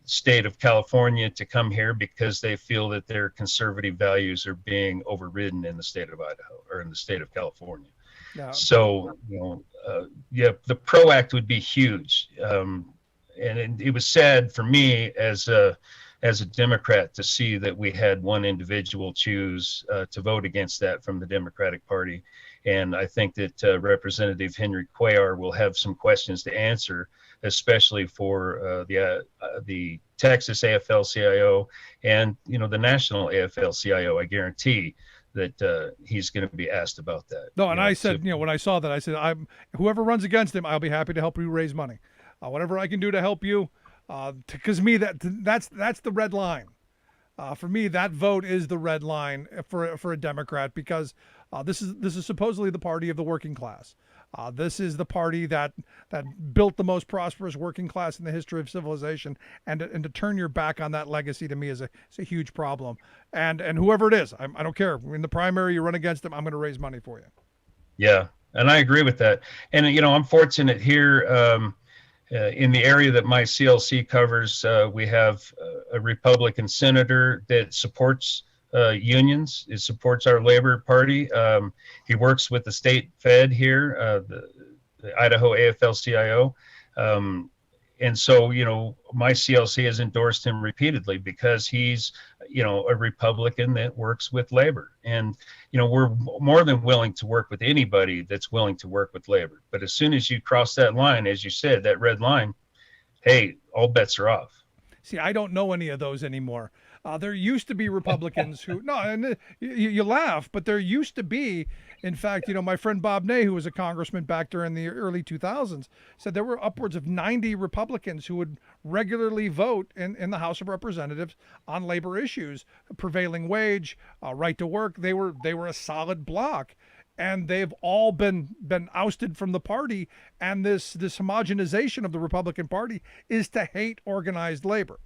S6: state of California to come here because they feel that their conservative values are being overridden in the state of Idaho or in the state of California. Yeah. So, the PRO Act would be huge. And it was sad for me as a Democrat to see that we had one individual choose to vote against that from the Democratic Party. And I think that Representative Henry Cuellar will have some questions to answer, especially for the Texas AFL-CIO and the national AFL-CIO. I guarantee that he's going to be asked about that.
S2: No, and I said, when I saw that, I said, whoever runs against him, I'll be happy to help you raise money. Whatever I can do to help you, because me that's the red line. For me, that vote is the red line for a Democrat, because this is supposedly the party of the working class. This is the party that built the most prosperous working class in the history of civilization, and to turn your back on that legacy to me is a huge problem. And whoever it is, I don't care. In the primary, you run against them, I'm going to raise money for you.
S6: Yeah, and I agree with that. And I'm fortunate here. In the area that my CLC covers, we have a Republican senator that supports unions. It supports our Labor Party. He works with the state Fed here, the Idaho AFL-CIO. And so, my CLC has endorsed him repeatedly because he's, a Republican that works with labor. And, we're more than willing to work with anybody that's willing to work with labor. But as soon as you cross that line, as you said, that red line, hey, all bets are off.
S2: See, I don't know any of those anymore. There used to be Republicans who, no, and you laugh, but there used to be, in fact, my friend Bob Ney, who was a congressman back during the early 2000s, said there were upwards of 90 Republicans who would regularly vote in the House of Representatives on labor issues, prevailing wage, right to work. They were a solid bloc. And they've all been ousted from the party. And this homogenization of the Republican Party is to hate organized labor.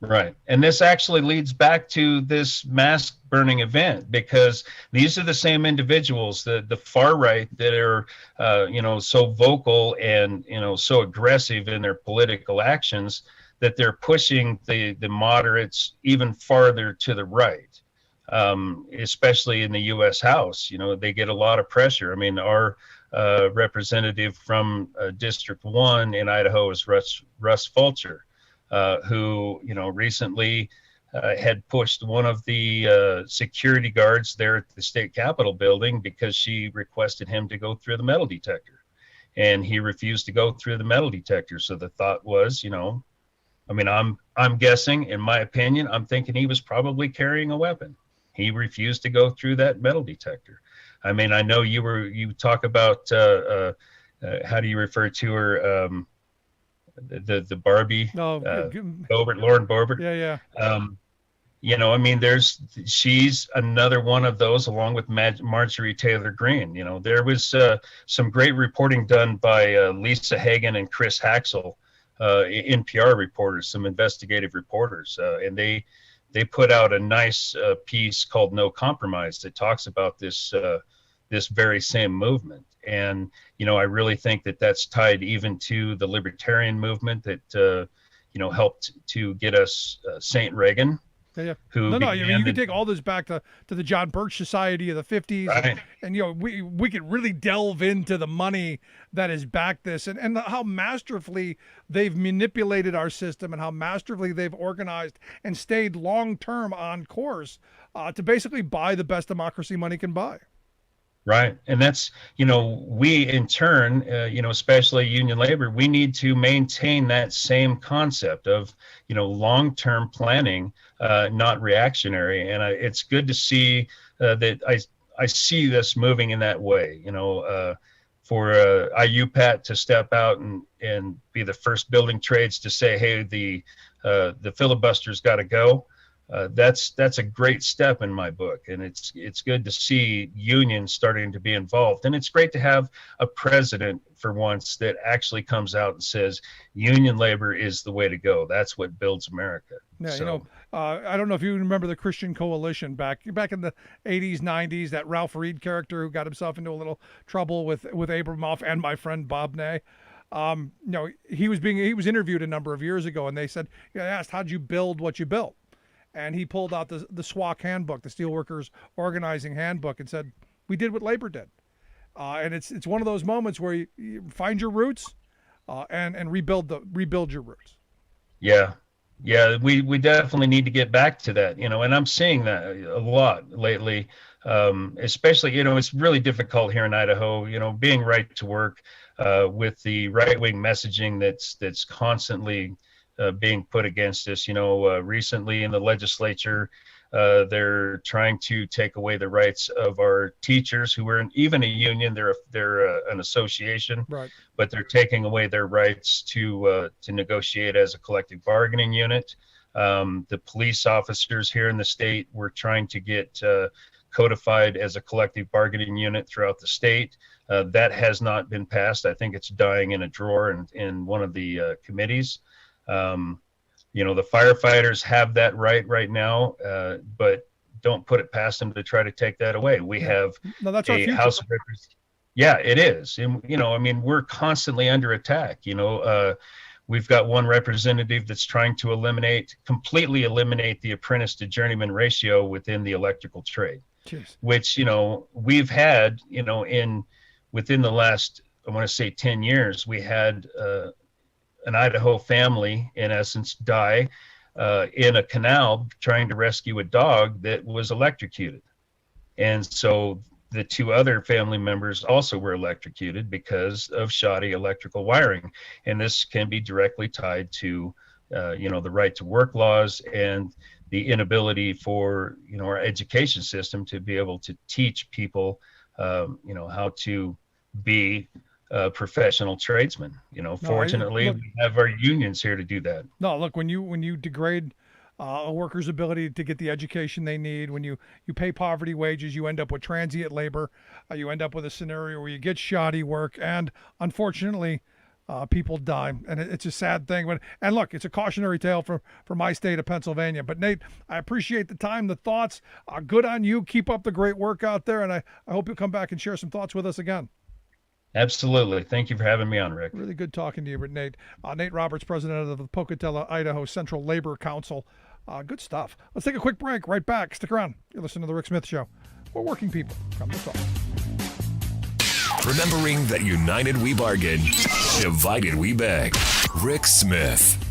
S6: Right. And this actually leads back to this mask burning event, because these are the same individuals, the far right, that are, so vocal and, so aggressive in their political actions that they're pushing the moderates even farther to the right, especially in the U.S. House. They get a lot of pressure. I mean, our representative from District 1 in Idaho is Russ Fulcher. Who recently had pushed one of the security guards there at the state capitol building because she requested him to go through the metal detector, and he refused to go through the metal detector. So the thought was, I'm guessing, in my opinion, I'm thinking he was probably carrying a weapon. He refused to go through that metal detector. I mean, I know you talk about how do you refer to her? The Barbie, Lauren Boebert.
S2: Yeah.
S6: She's another one of those, along with Marjorie Taylor Greene. There was some great reporting done by Lisa Hagen and Chris Haxel, NPR reporters, some investigative reporters, and they put out a nice piece called "No Compromise" that talks about this very same movement. And, I really think that that's tied even to the libertarian movement that, helped to get us St. Reagan.
S2: Yeah.
S6: who
S2: No. I mean, you
S6: began
S2: can take all this back to the John Birch Society of the 50s.
S6: Right.
S2: And we could really delve into the money that has backed this and how masterfully they've manipulated our system and how masterfully they've organized and stayed long-term on course to basically buy the best democracy money can buy.
S6: Right. And that's, we in turn, especially union labor, we need to maintain that same concept of, long-term planning, not reactionary. And it's good to see that I see this moving in that way, for IUPAT to step out and be the first building trades to say, hey, the filibuster's got to go. That's a great step in my book, and it's good to see unions starting to be involved, and it's great to have a president for once that actually comes out and says union labor is the way to go. That's what builds America.
S2: Yeah,
S6: so,
S2: I don't know if you remember the Christian Coalition back in the 80s, 90s. That Ralph Reed character who got himself into a little trouble with Abramoff and my friend Bob Ney. He was interviewed a number of years ago, and they asked, how'd you build what you built? And he pulled out the SWOC handbook, the Steelworkers Organizing Handbook, and said, we did what labor did. And it's one of those moments where you find your roots and rebuild your roots.
S6: Yeah, we definitely need to get back to that, and I'm seeing that a lot lately, especially, it's really difficult here in Idaho, being right to work with the right-wing messaging that's constantly being put against us. Recently in the legislature, they're trying to take away the rights of our teachers who are even a union. They're an association,
S2: right?
S6: But they're taking away their rights to negotiate as a collective bargaining unit. The police officers here in the state, we're trying to get codified as a collective bargaining unit throughout the state. That has not been passed. I think it's dying in a drawer in one of the committees. The firefighters have that right now, but don't put it past them to try to take that away. We have
S2: that's our
S6: House of Representatives. Yeah, it is. And, we're constantly under attack. We've got one representative that's trying to completely eliminate the apprentice to journeyman ratio within the electrical trade.
S2: Jeez.
S6: Which, we've had, within the last, I want to say 10 years, we had, an Idaho family, in essence, die in a canal trying to rescue a dog that was electrocuted. And so the two other family members also were electrocuted because of shoddy electrical wiring. And this can be directly tied to, the right to work laws and the inability for, our education system to be able to teach people, how to be professional tradesmen. Fortunately, we have our unions here to do that.
S2: No, look, when you degrade a worker's ability to get the education they need, when you pay poverty wages, you end up with transient labor. You end up with a scenario where you get shoddy work, and unfortunately, people die, and it's a sad thing. And look, it's a cautionary tale for my state of Pennsylvania. But Nate, I appreciate the time, the thoughts. Good on you. Keep up the great work out there, and I hope you'll come back and share some thoughts with us again.
S6: Absolutely. Thank you for having me on, Rick.
S2: Really good talking to you, Nate. Nate Roberts, president of the Pocatello, Idaho Central Labor Council. Good stuff. Let's take a quick break. Right back. Stick around. You're listening to The Rick Smith Show. We're working people. Come to talk.
S4: Remembering that united we bargain, divided we beg. Rick Smith.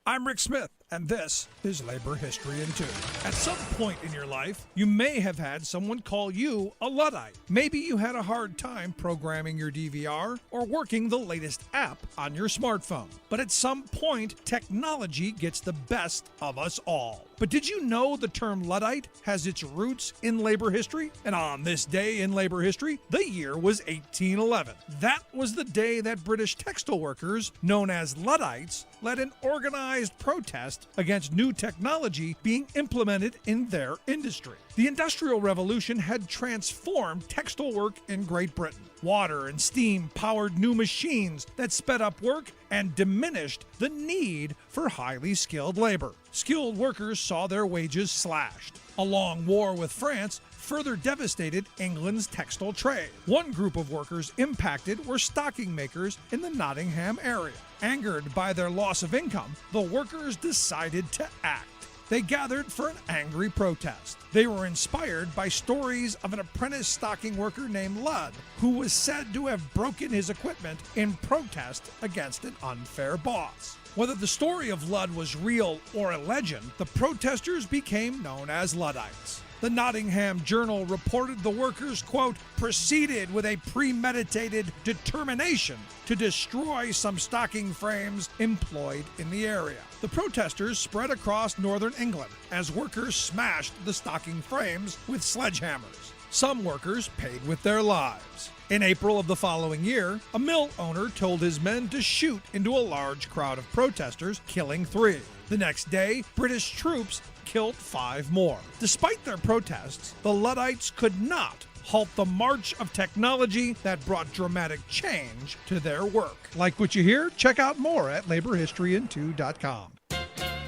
S2: I'm Rick Smith, and this is Labor History in 2. At some point in your life, you may have had someone call you a Luddite. Maybe you had a hard time programming your DVR or working the latest app on your smartphone. But at some point, technology gets the best of us all. But did you know the term Luddite has its roots in labor history? And on this day in labor history, the year was 1811. That was the day that British textile workers, known as Luddites, led an organized protest against new technology being implemented in their industry. The Industrial Revolution had transformed textile work in Great Britain. Water and steam powered new machines that sped up work and diminished the need for highly skilled labor. skilled workers saw their wages slashed. A long war with France further devastated England's textile trade. One group of workers impacted were stocking makers in the Nottingham area. Angered by their loss of income, the workers decided to act. They gathered for an angry protest. They were inspired by stories of an apprentice stocking worker named Ludd, who was said to have broken his equipment in protest against an unfair boss. Whether the story of Ludd was real or a legend, the protesters became known as Luddites. The Nottingham Journal reported the workers, quote, proceeded with a premeditated determination to destroy some stocking frames employed in the area. The protesters spread across northern England as workers smashed the stocking frames with sledgehammers. Some workers paid with their lives. In April of the following year, a mill owner told his men to shoot into a large crowd of protesters, killing 3. The next day, British troops killed 5 more. Despite their protests, the Luddites could not halt the march of technology that brought dramatic change to their work. Like what you hear? Check out more at laborhistoryin2.com.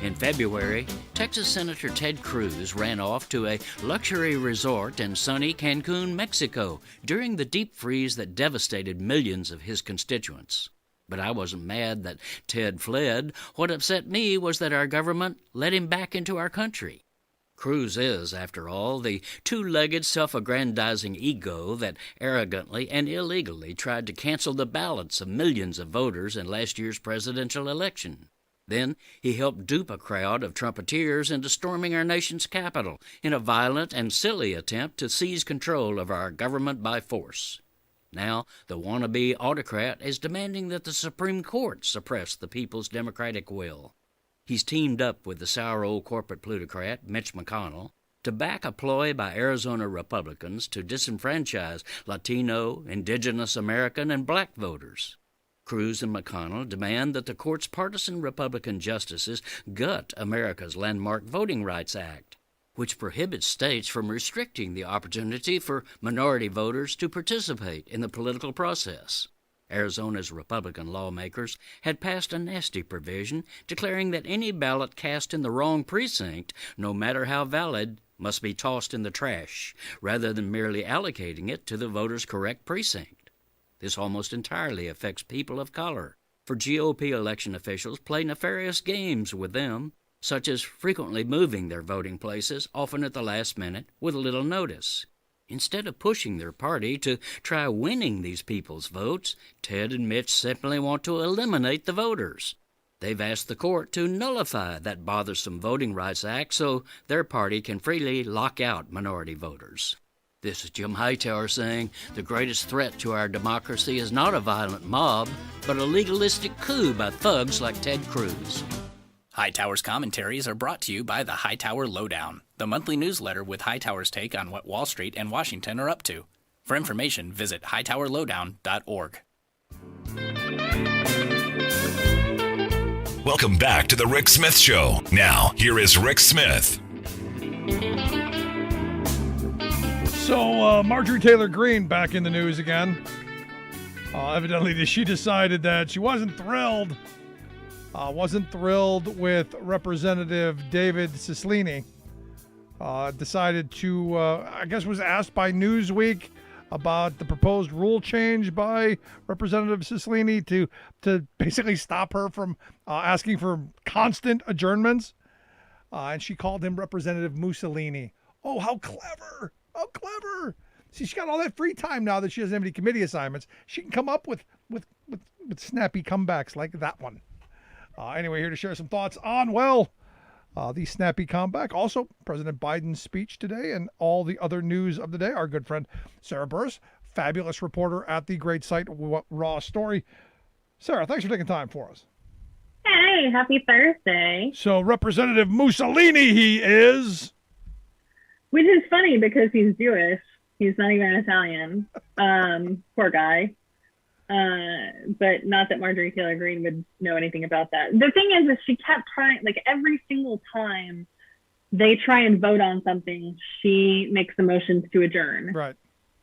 S7: In February, Texas Senator Ted Cruz ran off to a luxury resort in sunny Cancun, Mexico, during the deep freeze that devastated millions of his constituents. But I wasn't mad that Ted fled. What upset me was that our government let him back into our country. Cruz is, after all, the two-legged, self-aggrandizing ego that arrogantly and illegally tried to cancel the ballots of millions of voters in last year's presidential election. Then he helped dupe a crowd of trumpeteers into storming our nation's capital in a violent and silly attempt to seize control of our government by force. Now, the wannabe autocrat is demanding that the Supreme Court suppress the people's democratic will. He's teamed up with the sour old corporate plutocrat, Mitch McConnell, to back a ploy by Arizona Republicans to disenfranchise Latino, Indigenous American, and black voters. Cruz and McConnell demand that the court's partisan Republican justices gut America's landmark Voting Rights Act, which prohibits states from restricting the opportunity for minority voters to participate in the political process. Arizona's Republican lawmakers had passed a nasty provision declaring that any ballot cast in the wrong precinct, no matter how valid, must be tossed in the trash, rather than merely allocating it to the voter's correct precinct. This almost entirely affects people of color, for GOP election officials play nefarious games with them, such as frequently moving their voting places, often at the last minute, with little notice. Instead of pushing their party to try winning these people's votes, Ted and Mitch simply want to eliminate the voters. They've asked the court to nullify that bothersome Voting Rights Act so their party can freely lock out minority voters. This is Jim Hightower saying the greatest threat to our democracy is not a violent mob, but a legalistic coup by thugs like Ted Cruz.
S8: Hightower's commentaries are brought to you by the Hightower Lowdown, the monthly newsletter with Hightower's take on what Wall Street and Washington are up to. For information, visit hightowerlowdown.org.
S4: Welcome back to The Rick Smith Show. Now, here is Rick Smith.
S2: So, Marjorie Taylor Greene back in the news again. Evidently, she decided that she wasn't thrilled with Representative David Cicilline. Decided to, I guess was asked by Newsweek about the proposed rule change by Representative Cicilline to basically stop her from asking for constant adjournments. And she called him Representative Mussolini. Oh, how clever! How clever! See, she's got all that free time now that she doesn't have any committee assignments. She can come up with snappy comebacks like that one. Anyway, here to share some thoughts on, the snappy comeback. Also, President Biden's speech today and all the other news of the day. Our good friend Sarah Burris, fabulous reporter at the great site Raw Story. Sarah, thanks for taking time for us.
S9: Hey, happy Thursday.
S2: So, Representative Mussolini, he is.
S9: Which is funny because he's Jewish. He's not even Italian. Poor guy. But not that Marjorie Taylor Greene would know anything about that. The thing is she kept trying, like every single time they try and vote on something, she makes the motions to adjourn.
S2: Right.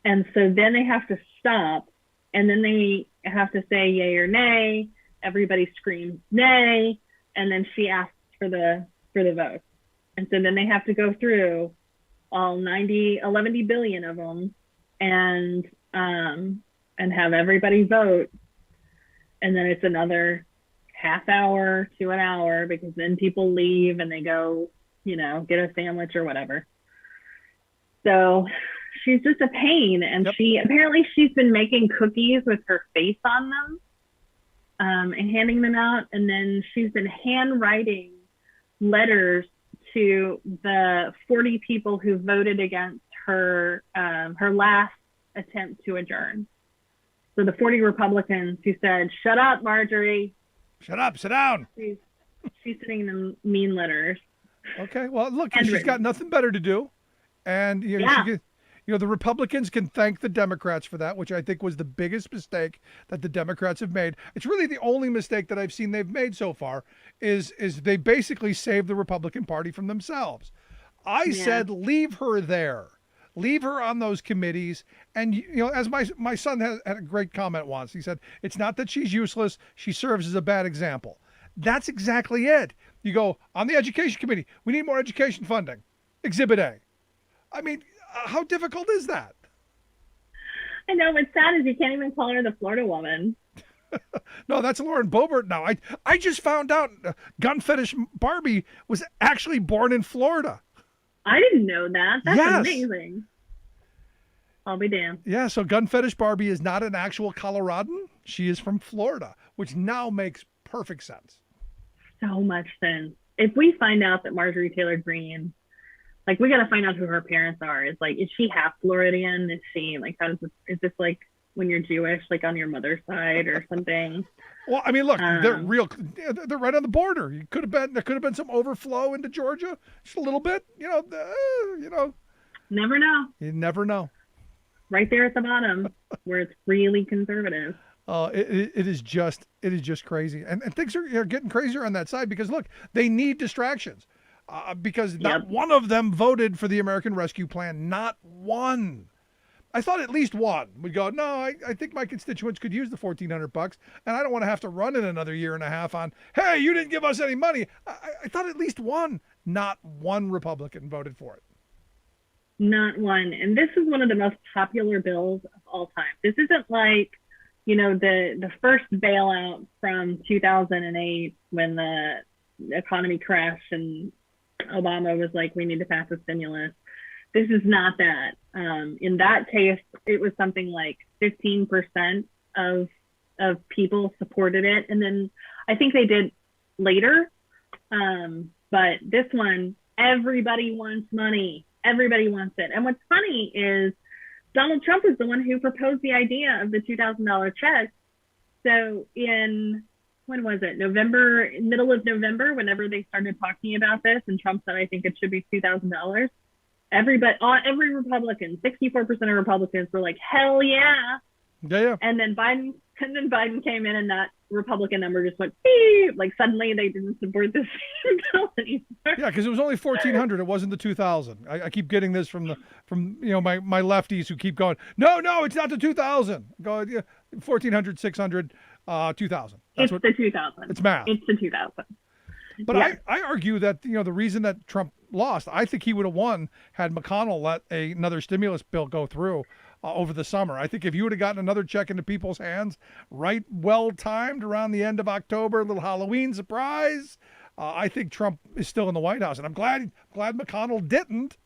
S9: And so then they have to stop, and then they have to say yay or nay. Everybody screams nay, and then she asks for the for the vote. And so then they have to go through all 11 billion of them and have everybody vote. And then it's another half hour to an hour because then people leave and they go, get a sandwich or whatever. So she's just a pain. And she's been making cookies with her face on them and handing them out. And then she's been handwriting letters to the 40 people who voted against her last attempt to adjourn. So the 40 Republicans who said, "Shut up, Marjorie.
S2: Shut up, sit down."
S9: She's sending them mean letters.
S2: Okay, well, look, she's got nothing better to do. And, the Republicans can thank the Democrats for that, which I think was the biggest mistake that the Democrats have made. It's really the only mistake that I've seen they've made so far is they basically saved the Republican Party from themselves. I said, leave her there. Leave her on those committees. And, as my son had a great comment once. He said, it's not that she's useless. She serves as a bad example. That's exactly it. You go, on the education committee, we need more education funding. Exhibit A. I mean, how difficult is that?
S9: I know. What's sad is you can't even call her the Florida woman.
S2: No, that's Lauren Boebert now. I just found out Gun Fetish Barbie was actually born in Florida.
S9: I didn't know that. That's amazing. I'll be damned.
S2: Yeah, so Gun Fetish Barbie is not an actual Coloradan. She is from Florida, which now makes perfect sense. So
S9: much sense. If we find out that Marjorie Taylor Greene, we got to find out who her parents are. Is she half Floridian? Is she is this like when you're Jewish, on your mother's side or something?
S2: Well, I mean, look, they're right on the border. There could have been some overflow into Georgia, just a little bit.
S9: Never know.
S2: You never know.
S9: Right there at the bottom, where it's really conservative.
S2: It is just crazy, and things are getting crazier on that side because look, they need distractions, because not one of them voted for the American Rescue Plan. Not one. I thought at least one would go, no, I think my constituents could use the $1,400, and I don't want to have to run in another year and a half on, hey, you didn't give us any money. I thought at least one. Not one Republican voted for it.
S9: Not one. And this is one of the most popular bills of all time. This isn't like, the first bailout from 2008 when the economy crashed and Obama was like, we need to pass a stimulus. This is not that. In that case, it was something like 15% of people supported it. And then I think they did later. But this one, everybody wants money. Everybody wants it. And what's funny is Donald Trump was the one who proposed the idea of the $2,000 check. So when was it? Middle of November, whenever they started talking about this, and Trump said, I think it should be $2,000. Every Republican, 64% of Republicans were like, hell yeah.
S2: Yeah.
S9: And then Biden came in and that Republican number just went beep. Suddenly they didn't support this bill anymore.
S2: Yeah, because it was only 1,400. It wasn't the 2,000. I keep getting this from my lefties who keep going, no, it's not the 2,000. Go 1,400, 600, 2,000.
S9: It's the 2,000.
S2: It's math.
S9: It's the 2,000.
S2: But yeah. I argue that the reason that Trump lost, I think he would have won had McConnell let another stimulus bill go through over the summer. I think if you would have gotten another check into people's hands, right, well timed around the end of October, a little Halloween surprise, I think Trump is still in the White House, and I'm glad McConnell didn't,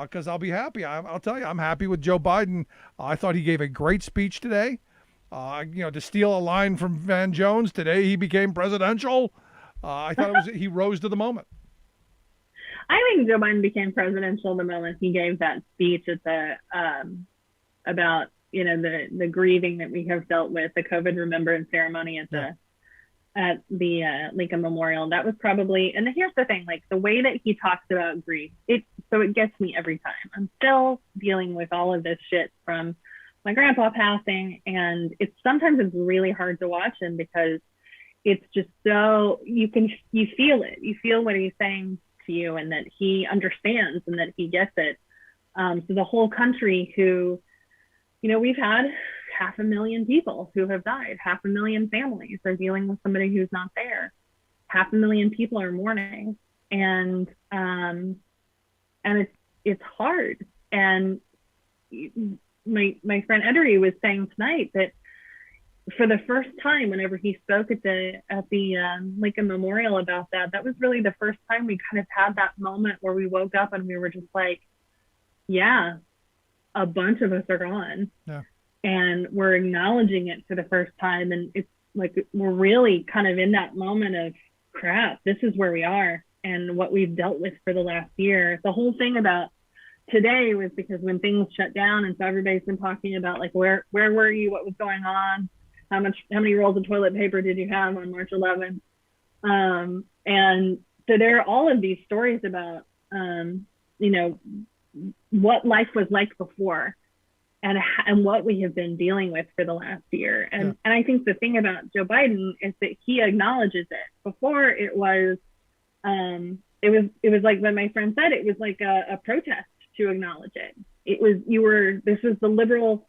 S2: because I'll be happy. I'll tell you, I'm happy with Joe Biden. I thought he gave a great speech today. To steal a line from Van Jones, today he became presidential. I thought he rose to the moment.
S9: I think Joe Biden became presidential the moment he gave that speech at the about the grieving that we have dealt with, the COVID remembrance ceremony at the Lincoln Memorial. That was probably, and here's the thing, the way that he talks about grief, it gets me every time. I'm still dealing with all of this shit from my grandpa passing, and sometimes it's really hard to watch him because it's just so you feel it. You feel what he's saying to you, and that he understands and that he gets it. So the whole country who, we've had 500,000 people who have died. 500,000 families are dealing with somebody who's not there. 500,000 people are mourning. and it's hard. And my friend Edery was saying tonight that for the first time, whenever he spoke at the Lincoln Memorial about that, that was really the first time we kind of had that moment where we woke up and we were just like, yeah, a bunch of us are gone.
S2: Yeah.
S9: And we're acknowledging it for the first time. And it's like, we're really kind of in that moment of, crap, this is where we are and what we've dealt with for the last year. The whole thing about today was because when things shut down, and so everybody's been talking about like, where were you? What was going on? How many rolls of toilet paper did you have on March 11th? And so there are all of these stories about, what life was like before and what we have been dealing with for the last year. And I think the thing about Joe Biden is that he acknowledges it. Before it was like when my friend said, it was like a protest to acknowledge it. This was the liberal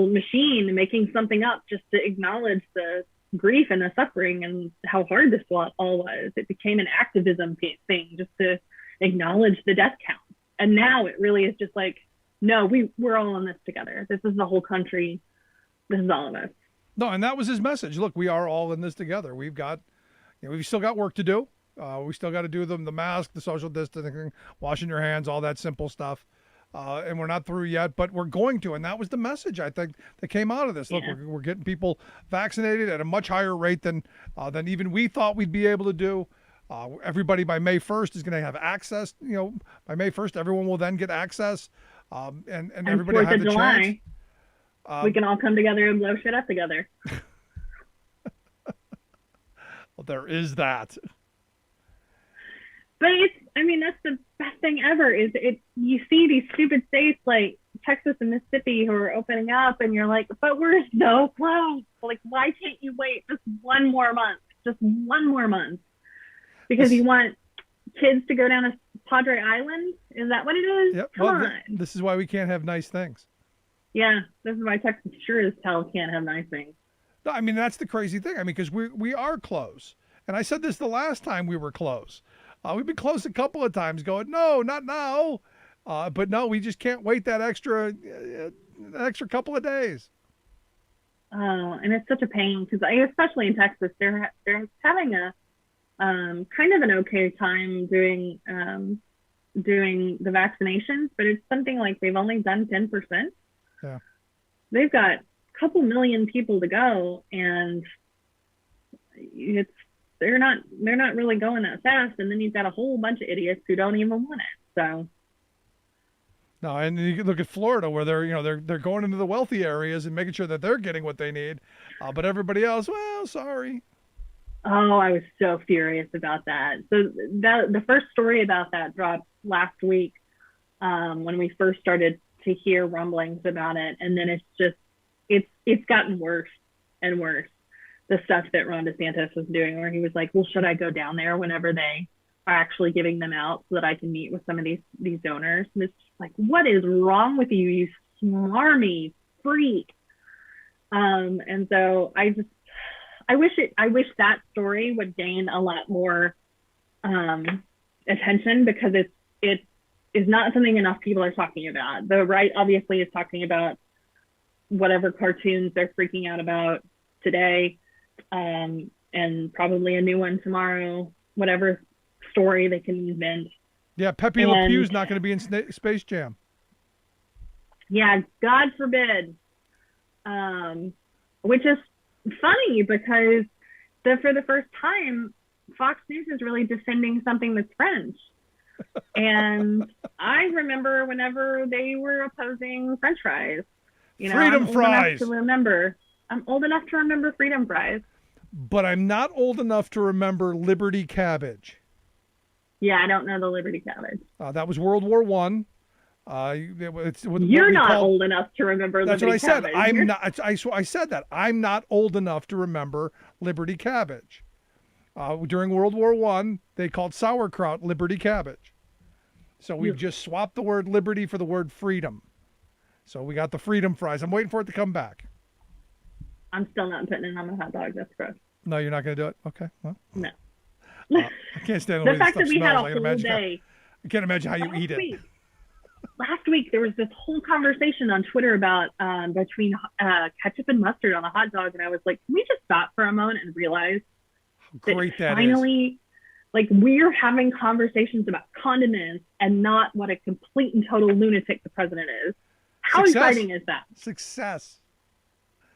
S9: machine making something up just to acknowledge the grief and the suffering and how hard this all was. It became an activism thing just to acknowledge the death count. And now it really is just like, no, we're all in this together. This is the whole country. This is all of us.
S2: No, and that was his message. Look, we are all in this together. We've still got work to do. We still got to do the mask, the social distancing, washing your hands, all that simple stuff. And we're not through yet, but we're going to. And that was the message, I think, that came out of this. Look, we're getting people vaccinated at a much higher rate than even we thought we'd be able to do. Everybody by May 1st is going to have access. By May 1st, everyone will then get access. And everybody will have the chance.
S9: We can all come together and blow shit up together.
S2: Well, there is that.
S9: But that's the best thing ever. You see these stupid states like Texas and Mississippi who are opening up, and you're like, but we're so close. Like, why can't you wait just one more month? Just one more month? Because you want kids to go down to Padre Island? Is that what it is?
S2: Yep.
S9: Come on.
S2: This is why we can't have nice things.
S9: Yeah, this is why Texas sure as hell can't have nice things.
S2: No, that's the crazy thing. Because we are close. And I said this the last time we were close. We've been close a couple of times going, no, not now. But no, we just can't wait that extra couple of days.
S9: Oh, and it's such a pain because especially in Texas, they're having a kind of an okay time doing the vaccinations, but it's something like they've only done 10%.
S2: Yeah.
S9: They've got a couple million people to go, and they're not really going that fast. And then you've got a whole bunch of idiots who don't even want it. So.
S2: No, and you can look at Florida where they're going into the wealthy areas and making sure that they're getting what they need, but everybody else, well, sorry.
S9: Oh, I was so furious about that. So the first story about that dropped last week when we first started to hear rumblings about it, and then it's gotten worse and worse. The stuff that Ron DeSantis was doing, where he was like, well, should I go down there whenever they are actually giving them out so that I can meet with some of these donors? And it's like, what is wrong with you, you smarmy freak? And so I wish that story would gain a lot more attention, because it is not something enough people are talking about. The right obviously is talking about whatever cartoons they're freaking out about today, and probably a new one tomorrow, whatever story they can invent.
S2: Yeah, Pepe Le Pew's not going to be in Space Jam.
S9: Yeah, God forbid. Which is funny because for the first time, Fox News is really defending something that's French. And I remember whenever they were opposing French fries.
S2: Freedom fries.
S9: I'm old enough to remember freedom fries.
S2: But I'm not old enough to remember Liberty cabbage.
S9: Yeah, I don't know the Liberty cabbage.
S2: That was World War I.
S9: You're not old enough to remember
S2: Liberty
S9: Liberty cabbage.
S2: That's what I said. I'm not. I said that. I'm not old enough to remember Liberty cabbage. During World War I, they called sauerkraut Liberty cabbage. So we've just swapped the word liberty for the word freedom. So we got the freedom fries. I'm waiting for it to come back.
S9: I'm still not putting it on my hot dog. That's gross.
S2: No, you're not going to do it? Okay. Well.
S9: No.
S2: I can't stand the
S9: The
S2: way this
S9: fact
S2: stuff
S9: that we had
S2: smells.
S9: a whole day.
S2: I can't imagine how you eat it.
S9: Last week there was this whole conversation on Twitter about between ketchup and mustard on a hot dog, and I was like, can we just stop for a moment and realize
S2: Great that
S9: finally, like, we're having conversations about condiments and not what a complete and total lunatic the president is. How exciting is that?
S2: Success.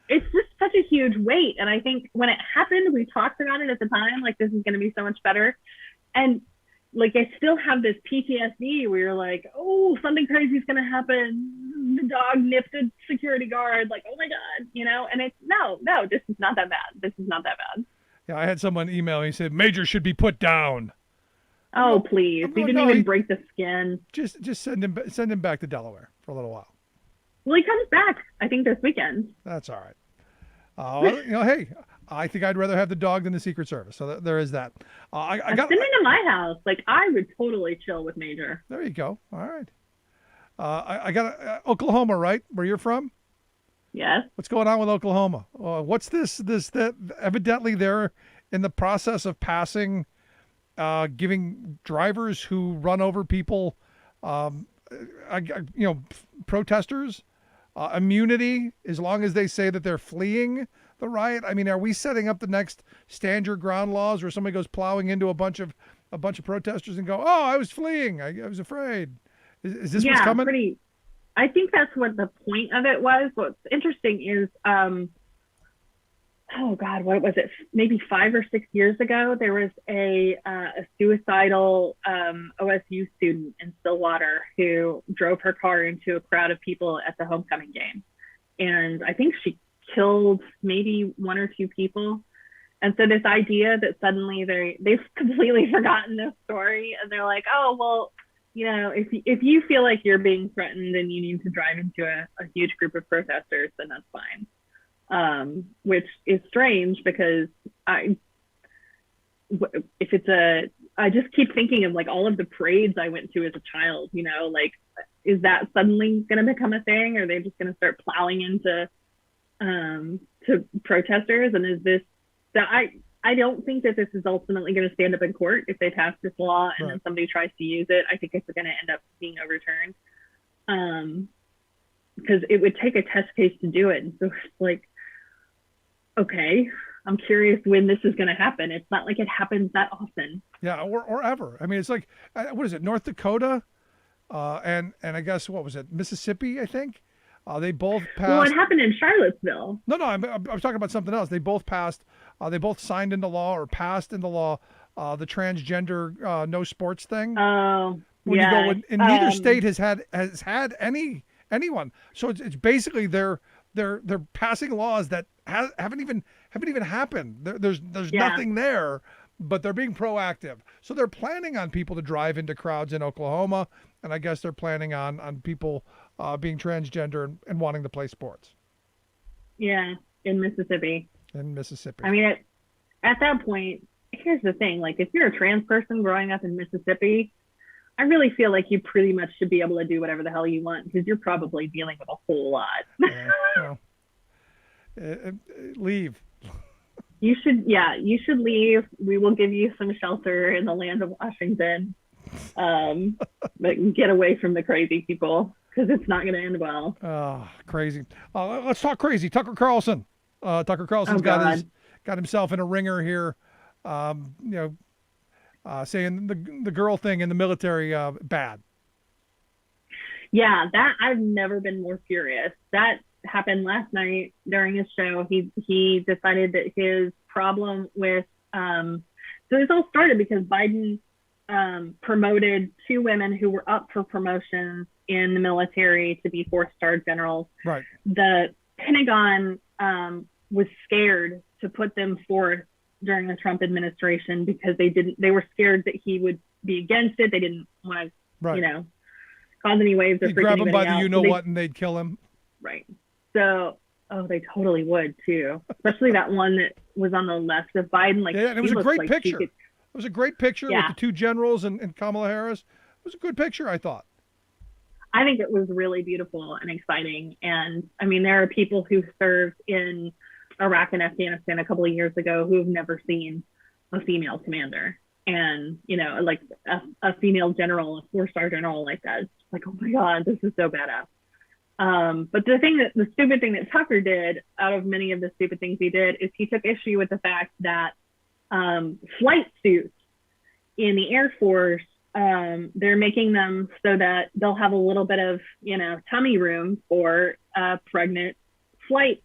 S9: It's just such a huge weight. And I think when it happened, we talked about it at the time, like, this is going to be so much better. And like, I still have this PTSD where you're like, oh, something crazy is going to happen. The dog nipped a security guard. Like, oh my God, you know? And it's no, this is not that bad. This is not that bad.
S2: Yeah, I had someone email me and said, Major should be put down.
S9: Oh, please. He didn't even break the skin.
S2: Just send him back to Delaware for a little while.
S9: Well, he comes back, I think, this weekend.
S2: That's all right. Hey, I think I'd rather have the dog than the Secret Service. So there is that. I got
S9: send him to my house. Like, I would totally chill with Major.
S2: There you go. All right. I got Oklahoma, right? Where you're from?
S9: Yes.
S2: What's going on with Oklahoma? What's that evidently they're in the process of passing, giving drivers who run over people, protesters, immunity as long as they say that they're fleeing the riot. I mean, are we setting up the next stand your ground laws where somebody goes plowing into a bunch of protesters and go, oh, I was fleeing. I was afraid. Is this what's coming?
S9: I think that's what the point of it was. What's interesting is, oh God, what was it? Maybe 5 or 6 years ago, there was a suicidal OSU student in Stillwater who drove her car into a crowd of people at the homecoming game. And I think she killed maybe 1 or 2 people. And so this idea that suddenly they've completely forgotten this story, and they're like, oh, well, you know, if you feel like you're being threatened and you need to drive into a huge group of protesters, then that's fine. Which is strange because I just keep thinking of like all of the parades I went to as a child, you know, like, is that suddenly going to become a thing? Or are they just going to start plowing into to protesters? And is this that I don't think that this is ultimately going to stand up in court if they pass this law and then somebody tries to use it. I think it's going to end up being overturned because it would take a test case to do it. And so it's like, okay, I'm curious when this is going to happen. It's not like it happens that often.
S2: Yeah, or ever. I mean, it's like, what is it, North Dakota and I guess, what was it, Mississippi, I think? They both passed.
S9: Well, it happened in Charlottesville.
S2: No, I'm talking about something else. They both passed. They both signed into law or passed into law the transgender no sports thing.
S9: Oh,
S2: when
S9: yeah.
S2: you go, and neither state has had anyone. So it's basically they're passing laws that haven't even happened. There's nothing there, but they're being proactive. So they're planning on people to drive into crowds in Oklahoma, and I guess they're planning on people being transgender and wanting to play sports.
S9: Yeah, in Mississippi.
S2: I
S9: mean, at that point, here's the thing. Like, if you're a trans person growing up in Mississippi, I really feel like you pretty much should be able to do whatever the hell you want because you're probably dealing with a whole lot.
S2: Leave.
S9: You should leave. We will give you some shelter in the land of Washington. But get away from the crazy people because it's not going to end well.
S2: Crazy. Let's talk crazy. Tucker Carlson. Tucker Carlson's got himself in a ringer here. Saying the girl thing in the military bad.
S9: Yeah, that I've never been more furious. That happened last night during his show. He decided that his problem with so this all started because Biden promoted 2 women who were up for promotions in the military to be 4-star generals.
S2: Right.
S9: The Pentagon was scared to put them forth during the Trump administration because they were scared that he would be against it. They didn't want to, cause any waves or freak
S2: grab him by
S9: out.
S2: what and they'd kill him.
S9: Right. So, they totally would too. Especially that one that was on the left of Biden. Like,
S2: yeah, and it was a great picture. It was a great picture with the 2 generals and Kamala Harris. It was a good picture, I thought.
S9: I think it was really beautiful and exciting. And I mean, there are people who served in Iraq and Afghanistan a couple of years ago who have never seen a female commander. and like a female general, a 4-star general like that. It's like, oh my God, this is so badass. But the stupid thing that Tucker did, out of many of the stupid things he did, is he took issue with the fact that flight suits in the Air Force, they're making them so that they'll have a little bit of, tummy room for a pregnant flight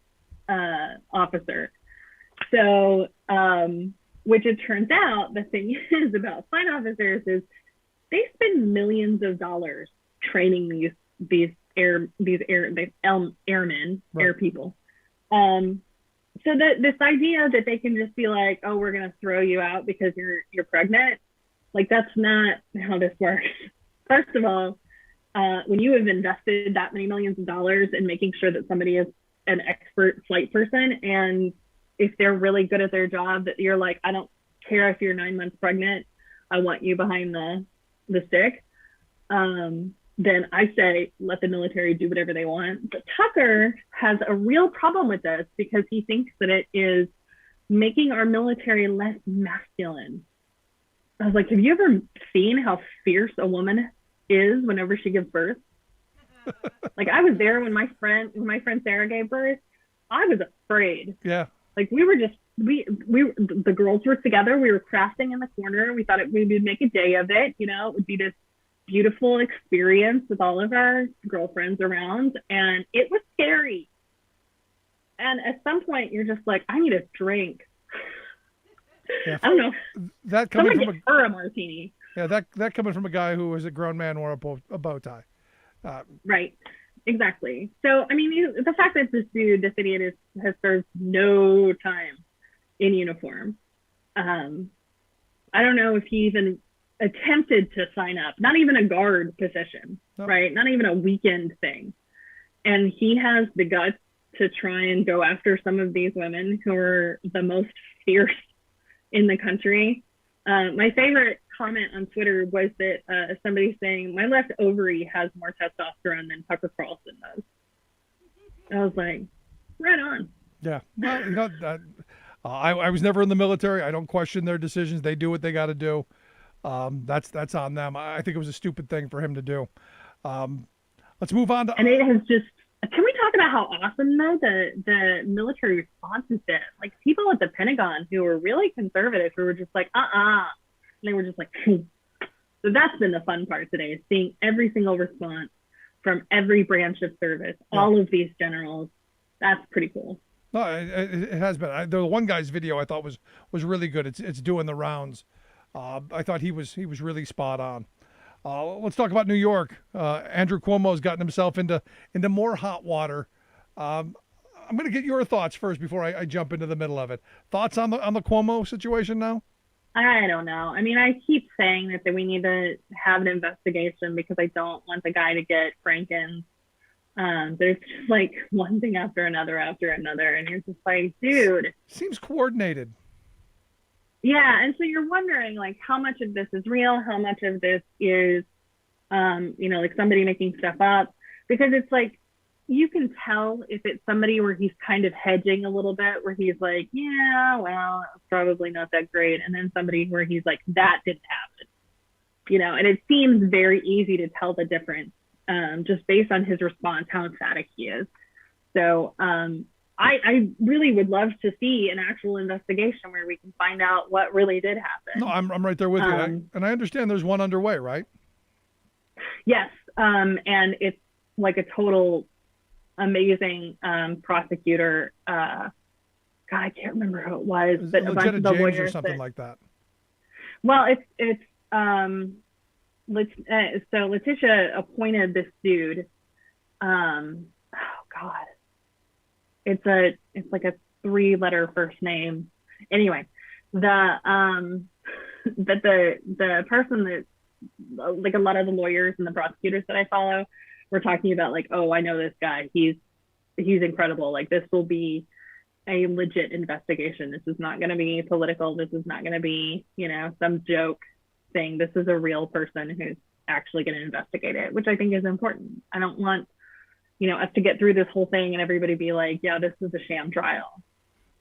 S9: officer. So, which it turns out, the thing is about flight officers is they spend millions of dollars training these airmen,
S2: right.
S9: air people. So that this idea that they can just be like, oh, we're going to throw you out because you're pregnant, like, that's not how this works. First of all, when you have invested that many millions of dollars in making sure that somebody is an expert flight person, and if they're really good at their job, that you're like, I don't care if you're 9 months pregnant, I want you behind the stick, then I say let the military do whatever they want. But Tucker has a real problem with this because he thinks that it is making our military less masculine. I was like, have you ever seen how fierce a woman is whenever she gives birth? Like, I was there when my friend Sarah gave birth. I was afraid.
S2: Yeah.
S9: Like, we were just, the girls were together. We were crafting in the corner. We thought we would make a day of it. It would be this beautiful experience with all of our girlfriends around. And it was scary. And at some point, you're just like, I need a drink.
S2: Yeah,
S9: I don't know.
S2: That coming
S9: Someone get her a martini.
S2: Yeah, that coming from a guy who was a grown man wore a bow tie.
S9: Right. Exactly. So, I mean, the fact that this idiot has served no time in uniform. I don't know if he even attempted to sign up, not even a guard position,
S2: Nope.
S9: right? Not even a weekend thing. And he has the guts to try and go after some of these women who are the most fierce in the country. My favorite comment on Twitter was that somebody saying, my left ovary has more testosterone than Tucker Carlson does. I was like, right on.
S2: Yeah. Well, I was never in the military. I don't question their decisions. They do what they got to do. That's on them. I think it was a stupid thing for him to do. Let's move on to.
S9: And it has just. Can we talk about how awesome though the military response has been? Like, people at the Pentagon who were really conservative, who were just like, and they were just like. So that's been the fun part today, is seeing every single response from every branch of service, all of these generals. That's pretty cool.
S2: No, it has been. The one guy's video I thought was really good. It's doing the rounds. I thought he was really spot on. Let's talk about New York. Andrew Cuomo's gotten himself into more hot water. I'm going to get your thoughts first before I jump into the middle of it. Thoughts on the Cuomo situation now?
S9: I don't know. I mean, I keep saying that we need to have an investigation because I don't want the guy to get Franken. There's just like one thing after another, and you're just like, dude.
S2: Seems coordinated.
S9: Yeah, and so you're wondering, like, how much of this is real, how much of this is, like somebody making stuff up, because it's like, you can tell if it's somebody where he's kind of hedging a little bit, where he's like, yeah, well, it's probably not that great, and then somebody where he's like, that didn't happen, and it seems very easy to tell the difference, just based on his response, how emphatic he is. So, I really would love to see an actual investigation where we can find out what really did happen.
S2: No, I'm right there with you. And I understand there's one underway, right?
S9: Yes. And it's like a total amazing prosecutor. God, I can't remember who it was, but a bunch of the lawyers
S2: or something like that.
S9: Well, so Letitia appointed this dude. Oh God. It's like a 3-letter first name. Anyway, the person that, like, a lot of the lawyers and the prosecutors that I follow were talking about, like, oh, I know this guy. He's incredible. Like, this will be a legit investigation. This is not going to be political. This is not going to be, some joke thing. This is a real person who's actually going to investigate it, which I think is important. I don't want us to get through this whole thing and everybody be like, yeah, this is a sham trial.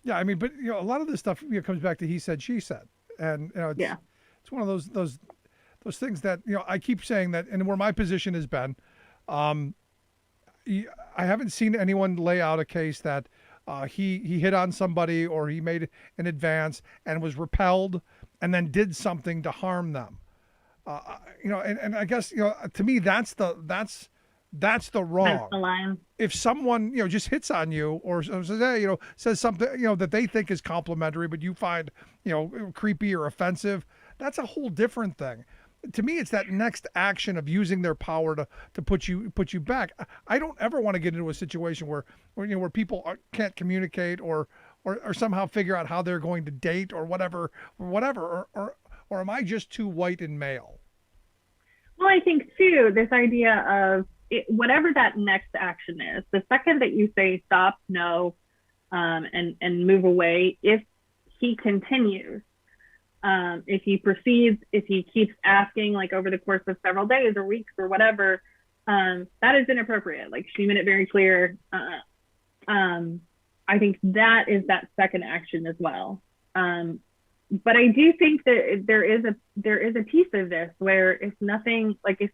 S2: Yeah, I mean, but a lot of this stuff comes back to he said, she said, and it's one of those things that, I keep saying that, and where my position has been, I haven't seen anyone lay out a case that he hit on somebody or he made an advance and was repelled and then did something to harm them. And I guess, to me, that's the wrong.
S9: That's the line.
S2: If someone, just hits on you or says, hey, says something, that they think is complimentary, but you find, creepy or offensive, that's a whole different thing. To me, it's that next action of using their power to put you back. I don't ever want to get into a situation where people can't communicate or somehow figure out how they're going to date or whatever, or am I just too white and male?
S9: Well, I think too, this idea of whatever that next action is, the second that you say stop, no, and move away, if he continues, if he proceeds, if he keeps asking, like over the course of several days or weeks or whatever, that is inappropriate. Like she made it very clear. I think that is that second action as well. But I do think that there is a piece of this where if nothing, like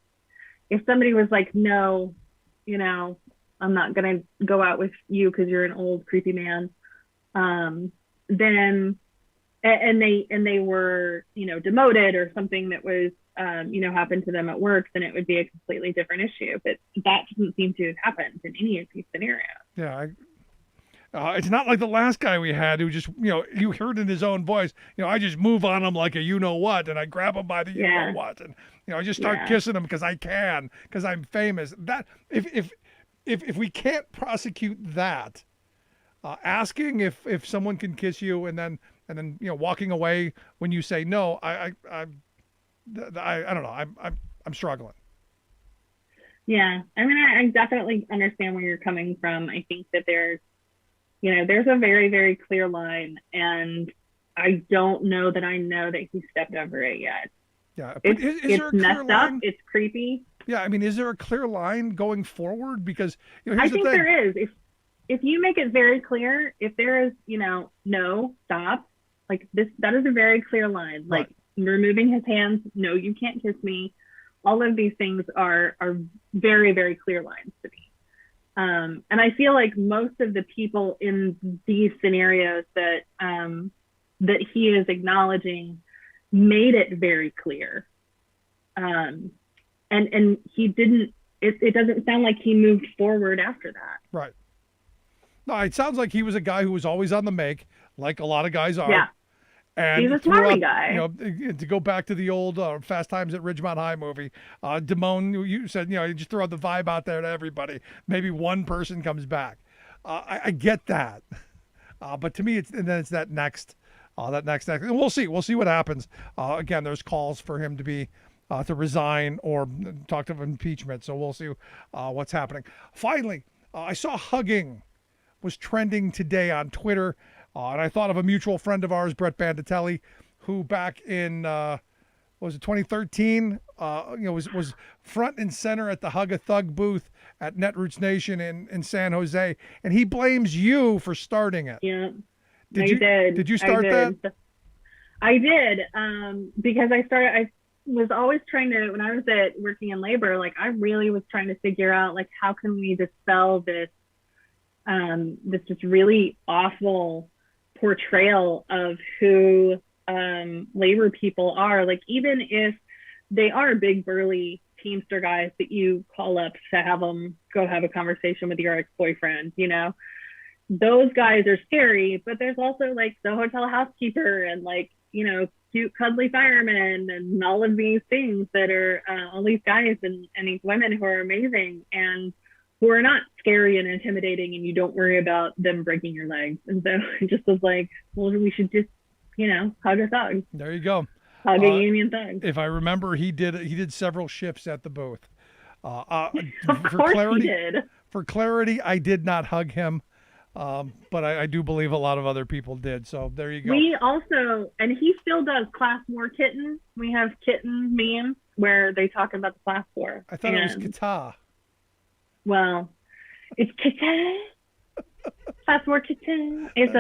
S9: if somebody was like, no, I'm not gonna go out with you because you're an old creepy man, then and they were demoted or something that was happened to them at work, then it would be a completely different issue. But that doesn't seem to have happened in any of these scenarios.
S2: Yeah, it's not like the last guy we had who just you heard in his own voice, I just move on him like a what, and I grab him by the what, and I just start kissing him because I can, because I'm famous. That if we can't prosecute that, asking if someone can kiss you and then walking away when you say no, I don't know. I'm struggling.
S9: Yeah, I mean, I definitely understand where you're coming from. I think that there's a very, very clear line, and I don't know that I know that he stepped over it yet.
S2: Yeah,
S9: it's messed up. It's creepy.
S2: Yeah, I mean, is there a clear line going forward? Because
S9: I think there is. If you make it very clear, if there is, no, stop, like this, that is a very clear line.
S2: Right.
S9: Like removing his hands, no, you can't kiss me. All of these things are very, very clear lines to me. And I feel like most of the people in these scenarios that he is acknowledging made it very clear. And he didn't, it doesn't sound like he moved forward after that.
S2: Right. No, it sounds like he was a guy who was always on the make, like a lot of guys are.
S9: Yeah.
S2: And
S9: he's a smarmy guy.
S2: To go back to the old Fast Times at Ridgemont High movie, Damone, you said, you just throw the vibe out there to everybody. Maybe one person comes back. I get that. But to me, it's that next. And we'll see. We'll see what happens. Again, there's calls for him to be to resign or talk of impeachment. So we'll see what's happening. Finally, I saw hugging was trending today on Twitter. And I thought of a mutual friend of ours, Brett Banditelli, who back in, 2013, was front and center at the Hug a Thug booth at Netroots Nation in San Jose. And he blames you for starting it.
S9: Yeah,
S2: Did you start that?
S9: I did, because I was always trying to, when I was working in labor, like I really was trying to figure out, like, how can we dispel this just really awful portrayal of who labor people are. Like, even if they are big burly Teamster guys that you call up to have them go have a conversation with your ex-boyfriend, those guys are scary. But there's also like the hotel housekeeper and like cute cuddly firemen and all of these things that are all these guys and these women who are amazing and who are not scary and intimidating, and you don't worry about them breaking your legs. And so it just was like, well, we should just, hug a thug.
S2: There you go.
S9: Hug a union thug.
S2: If I remember, he did several shifts at the booth.
S9: Of course he did.
S2: For clarity, I did not hug him, but I do believe a lot of other people did. So there you go.
S9: We also, and he still does class war kitten. We have kitten memes where they talk about the class war.
S2: I thought it was Kata.
S9: Well, it's kitten. Class war kitten. It's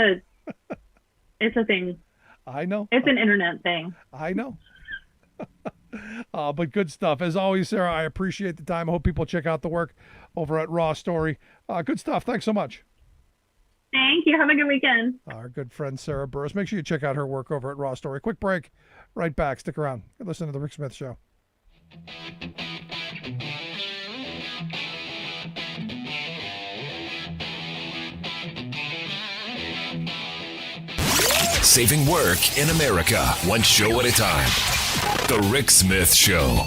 S9: a thing.
S2: I know.
S9: It's an internet thing.
S2: I know. But good stuff. As always, Sarah, I appreciate the time. I hope people check out the work over at Raw Story. Good stuff. Thanks so much.
S9: Thank you. Have a good weekend.
S2: Our good friend Sarah Burris. Make sure you check out her work over at Raw Story. Quick break. Right back. Stick around. Listen to The Rick Smith Show.
S4: Saving work in America, one show at a time. The Rick Smith Show.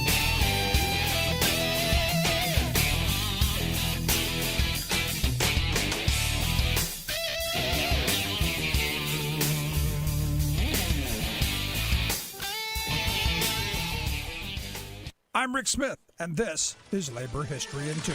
S2: I'm Rick Smith, and this is Labor History in 2.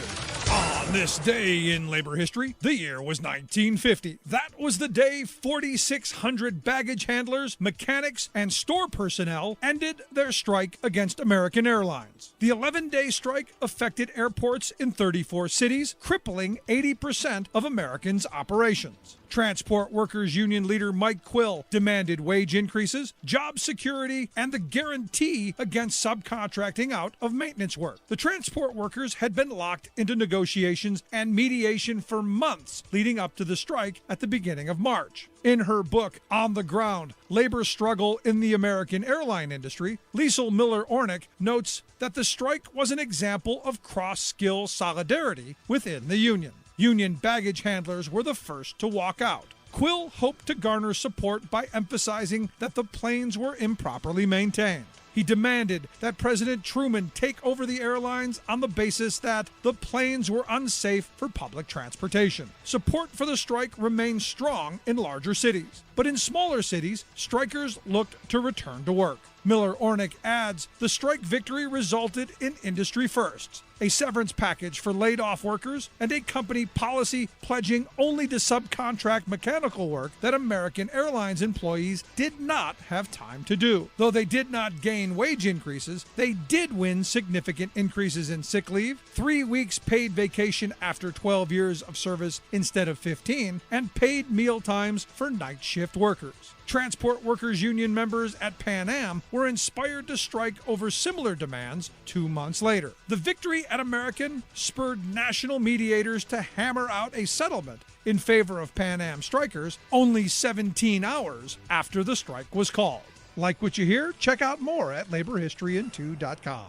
S2: On this day in labor history, the year was 1950. That was the day 4,600 baggage handlers, mechanics, and store personnel ended their strike against American Airlines. The 11-day strike affected airports in 34 cities, crippling 80% of Americans' operations. Transport Workers Union leader Mike Quill demanded wage increases, job security, and the guarantee against subcontracting out of maintenance work. The transport workers had been locked into negotiations and mediation for months leading up to the strike at the beginning of March. In her book, On the Ground, Labor Struggle in the American Airline Industry, Liesl Miller-Ornick notes that the strike was an example of cross-skill solidarity within the union. Union baggage handlers were the first to walk out. Quill hoped to garner support by emphasizing that the planes were improperly maintained. He demanded that President Truman take over the airlines on the basis that the planes were unsafe for public transportation. Support for the strike remained strong in larger cities, but in smaller cities, strikers looked to return to work. Miller-Ornick adds, the strike victory resulted in industry firsts, a severance package for laid-off workers, and a company policy pledging only to subcontract mechanical work that American Airlines employees did not have time to do. Though they did not gain wage increases, they did win significant increases in sick leave, 3 weeks paid vacation after 12 years of service instead of 15, and paid meal times for night shift workers. Transport Workers Union members at Pan Am were inspired to strike over similar demands 2 months later. The victory at American spurred national mediators to hammer out a settlement in favor of Pan Am strikers only 17 hours after the strike was called. Like what you hear? Check out more at laborhistoryin2.com.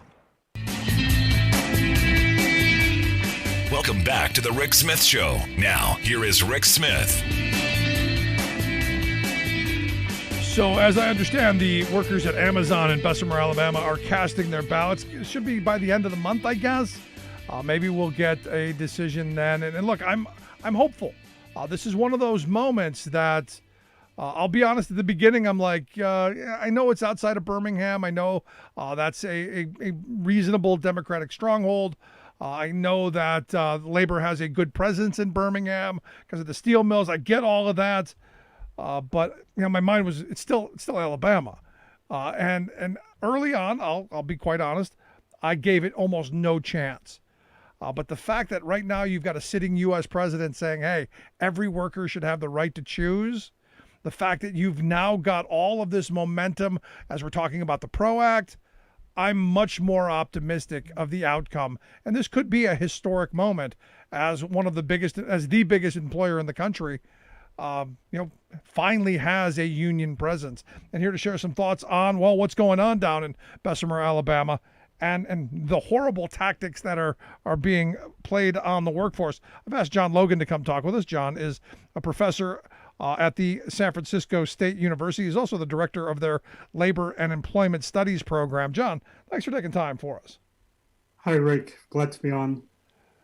S4: Welcome back to The Rick Smith Show. Now, here is Rick Smith.
S2: So, as I understand, the workers at Amazon in Bessemer, Alabama are casting their ballots. It should be by the end of the month, I guess. Maybe we'll get a decision then. And look, I'm hopeful. This is one of those moments that, I'll be honest, at the beginning, I'm like, I know it's outside of Birmingham. I know that's a reasonable Democratic stronghold. I know that labor has a good presence in Birmingham because of the steel mills. I get all of that. But you know, my mind was it's still Alabama, and early on, I'll be quite honest, I gave it almost no chance. But the fact that right now you've got a sitting U.S. president saying, "Hey, every worker should have the right to choose," the fact that you've now got all of this momentum as we're talking about the PRO Act, I'm much more optimistic of the outcome, and this could be a historic moment as the biggest employer in the country. Finally has a union presence. And here to share some thoughts on, what's going on down in Bessemer, Alabama, and the horrible tactics that are being played on the workforce. I've asked John Logan to come talk with us. John is a professor at the San Francisco State University. He's also the director of their Labor and Employment Studies program. John, thanks for taking time for us.
S10: Hi, Rick. Glad to be on.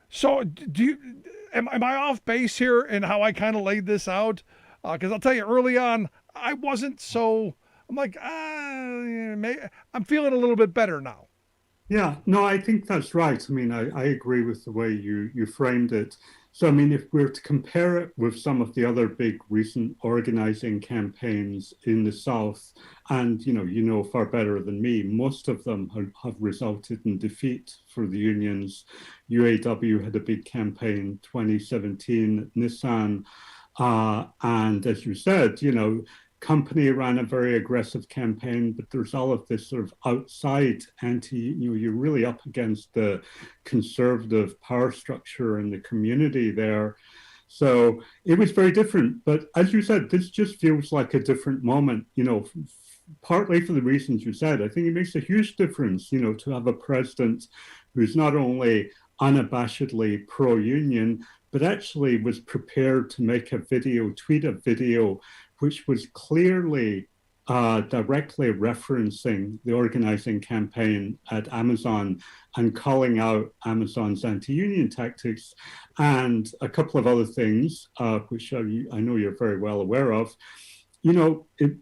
S2: So am I off base here in how I kind of laid this out? Because I'll tell you, early on, I wasn't so. I'm like, I'm feeling a little bit better now.
S10: Yeah, no, I think that's right. I mean, I agree with the way you framed it. So, I mean, if we're to compare it with some of the other big recent organizing campaigns in the South, and, you know far better than me, most of them have resulted in defeat for the unions. UAW had a big campaign, 2017, Nissan, and as you said, company ran a very aggressive campaign, but there's all of this sort of outside you're really up against the conservative power structure and the community there. So it was very different. But as you said, this just feels like a different moment, partly for the reasons you said. I think it makes a huge difference, to have a president who's not only unabashedly pro-union, but actually was prepared to tweet a video, which was clearly directly referencing the organizing campaign at Amazon and calling out Amazon's anti-union tactics and a couple of other things, which I know you're very well aware of. The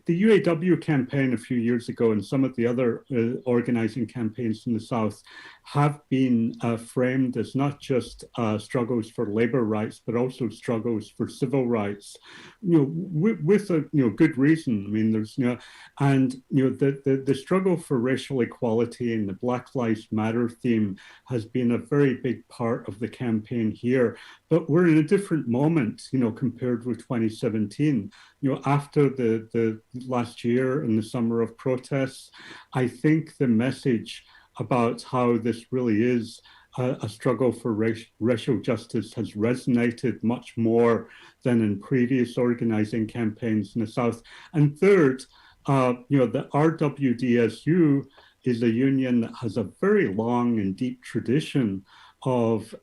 S10: UAW campaign a few years ago and some of the other organizing campaigns in the South have been framed as not just struggles for labor rights, but also struggles for civil rights, with a good reason. I mean, there's the struggle for racial equality and the Black Lives Matter theme has been a very big part of the campaign here. But we're in a different moment, compared with 2017. After the last year in the summer of protests, I think the message about how this really is a struggle for racial justice has resonated much more than in previous organizing campaigns in the South. And third, the RWDSU is a union that has a very long and deep tradition of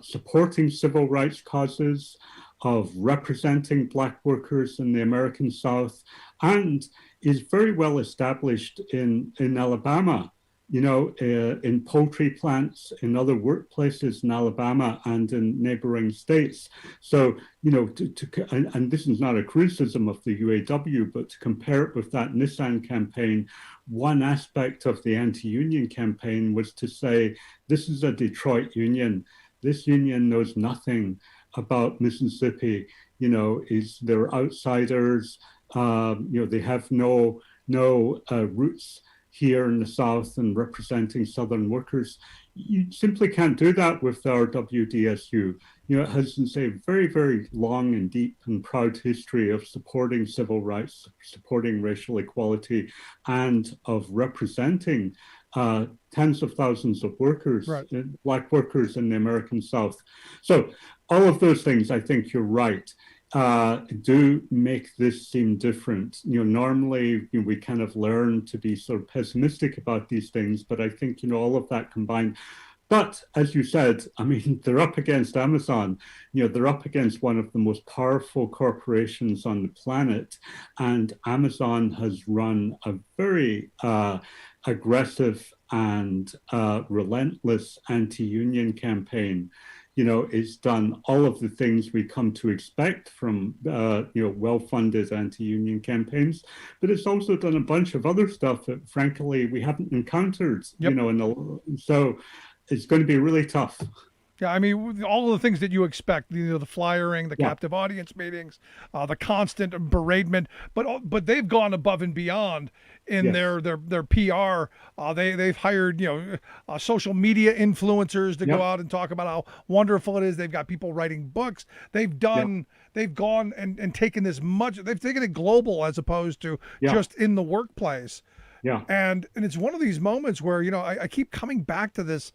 S10: supporting civil rights causes, of representing Black workers in the American South, and is very well established in Alabama, in poultry plants, in other workplaces in Alabama and in neighboring states. So, and this is not a criticism of the UAW, but to compare it with that Nissan campaign, one aspect of the anti-union campaign was to say, this is a Detroit union. This union knows nothing about Mississippi. They're outsiders. They have no roots here in the South and representing Southern workers. You simply can't do that with the RWDSU. It has a very, very long and deep and proud history of supporting civil rights, supporting racial equality, and of representing tens of thousands of workers, right, Black workers in the American South. So all of those things, I think you're right, do make this seem different. Normally we kind of learn to be sort of pessimistic about these things, but I think, all of that combined. But as you said, I mean, they're up against Amazon. They're up against one of the most powerful corporations on the planet. And Amazon has run a very aggressive and relentless anti-union campaign. It's done all of the things we come to expect from, well-funded anti-union campaigns, but it's also done a bunch of other stuff that, frankly, we haven't encountered,
S2: yep.
S10: So it's going to be really tough.
S2: Yeah, I mean, all of the things that you expect, the flyering, the captive audience meetings, the constant beratement, but they've gone above and beyond in their PR. They've hired, social media influencers to go out and talk about how wonderful it is. They've got people writing books. They've gone and taken they've taken it global as opposed to just in the workplace.
S10: Yeah.
S2: And it's one of these moments where, I keep coming back to this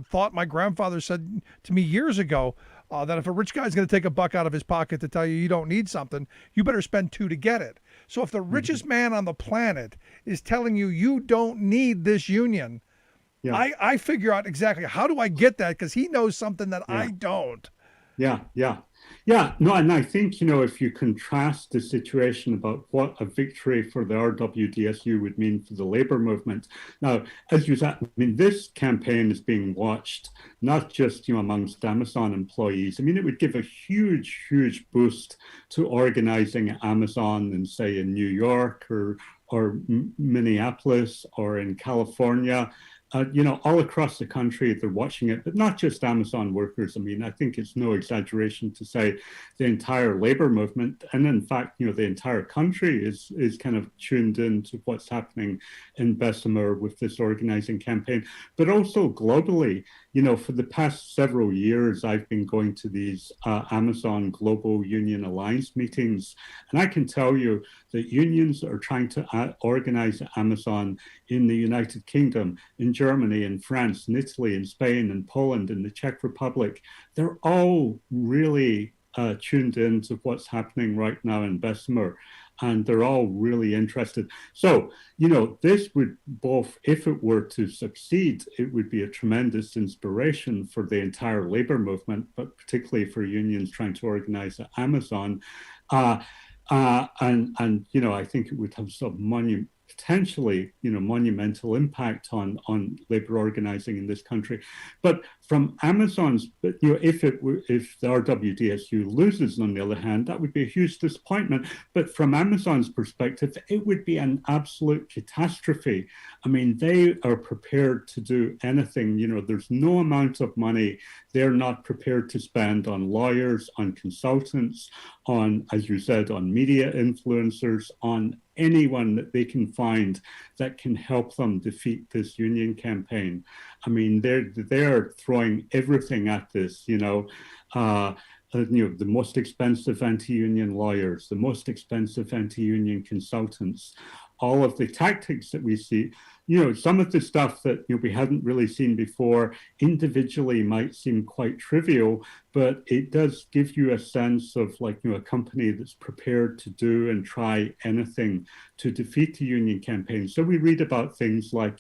S2: thought my grandfather said to me years ago, that if a rich guy's going to take a buck out of his pocket to tell you don't need something, you better spend two to get it. So if the richest man on the planet is telling you don't need this union, I figure out exactly how do I get that, because he knows something that I don't.
S10: No, and I think, if you contrast the situation about what a victory for the RWDSU would mean for the labor movement. Now, as you said, I mean, this campaign is being watched not just, amongst Amazon employees. I mean, it would give a huge, huge boost to organizing Amazon in, say, in New York or Minneapolis or in California. All across the country, they're watching it, but not just Amazon workers. I mean, I think it's no exaggeration to say the entire labor movement, and in fact, the entire country is kind of tuned in to what's happening in Bessemer with this organizing campaign, but also globally. for the past several years, I've been going to these Amazon Global Union Alliance meetings. And I can tell you that unions are trying to organize Amazon in the United Kingdom, in Germany, in France, in Italy, in Spain, in Poland, in the Czech Republic. They're all really tuned into what's happening right now in Bessemer. And they're all really interested. So, this would both, if it were to succeed, it would be a tremendous inspiration for the entire labor movement, but particularly for unions trying to organize at Amazon. And I think it would have some potentially, monumental impact on labor organizing in this country. But from Amazon's, if the RWDSU loses, on the other hand, that would be a huge disappointment. But from Amazon's perspective, it would be an absolute catastrophe. I mean, they are prepared to do anything. There's no amount of money they're not prepared to spend on lawyers, on consultants, on, as you said, on media influencers, on anyone that they can find that can help them defeat this union campaign. I mean, they're throwing everything at this, the most expensive anti-union lawyers, the most expensive anti-union consultants, all of the tactics that we see. Some of the stuff that we hadn't really seen before individually might seem quite trivial, but it does give you a sense of a company that's prepared to do and try anything to defeat the union campaign. So we read about things like,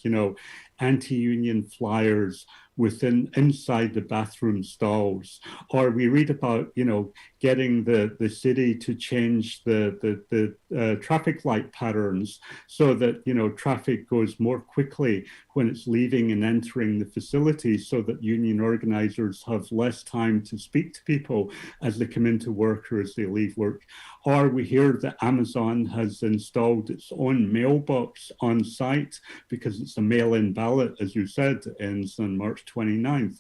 S10: anti-union flyers inside the bathroom stalls, or we read about getting the city to change the traffic light patterns so that traffic goes more quickly when it's leaving and entering the facility, so that union organizers have less time to speak to people as they come into work or as they leave work. Or we hear that Amazon has installed its own mailbox on site because it's a mail-in ballot, as you said, ends on March 29th.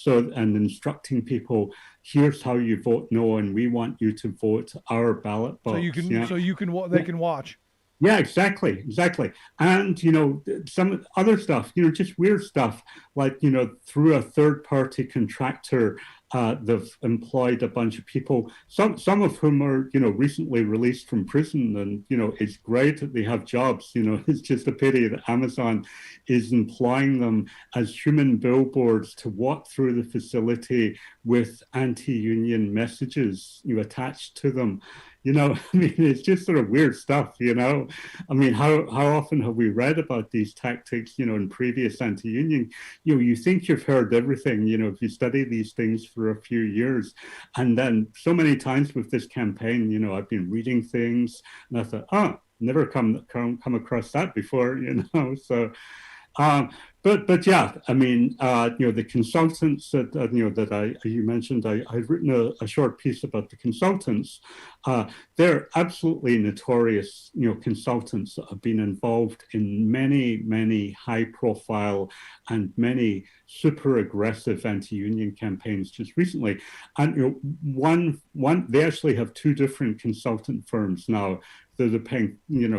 S10: And instructing people, here's how you vote no, and we want you to vote our ballot box.
S2: They can watch.
S10: Yeah, exactly. And, some other stuff, just weird stuff like, through a third-party contractor, they've employed a bunch of people, some of whom are, recently released from prison. And, it's great that they have jobs. It's just a pity that Amazon is employing them as human billboards to walk through the facility with anti-union messages, attached to them. It's just sort of weird stuff, I mean, how often have we read about these tactics, in previous anti-union? You think you've heard everything, if you study these things for a few years. And then so many times with this campaign, I've been reading things and I thought, never come across that before, so. But yeah, I mean, the consultants that you mentioned, I've written a short piece about the consultants. They're absolutely notorious, consultants that have been involved in many high profile and many super aggressive anti-union campaigns just recently. And they actually have two different consultant firms now. They're paying,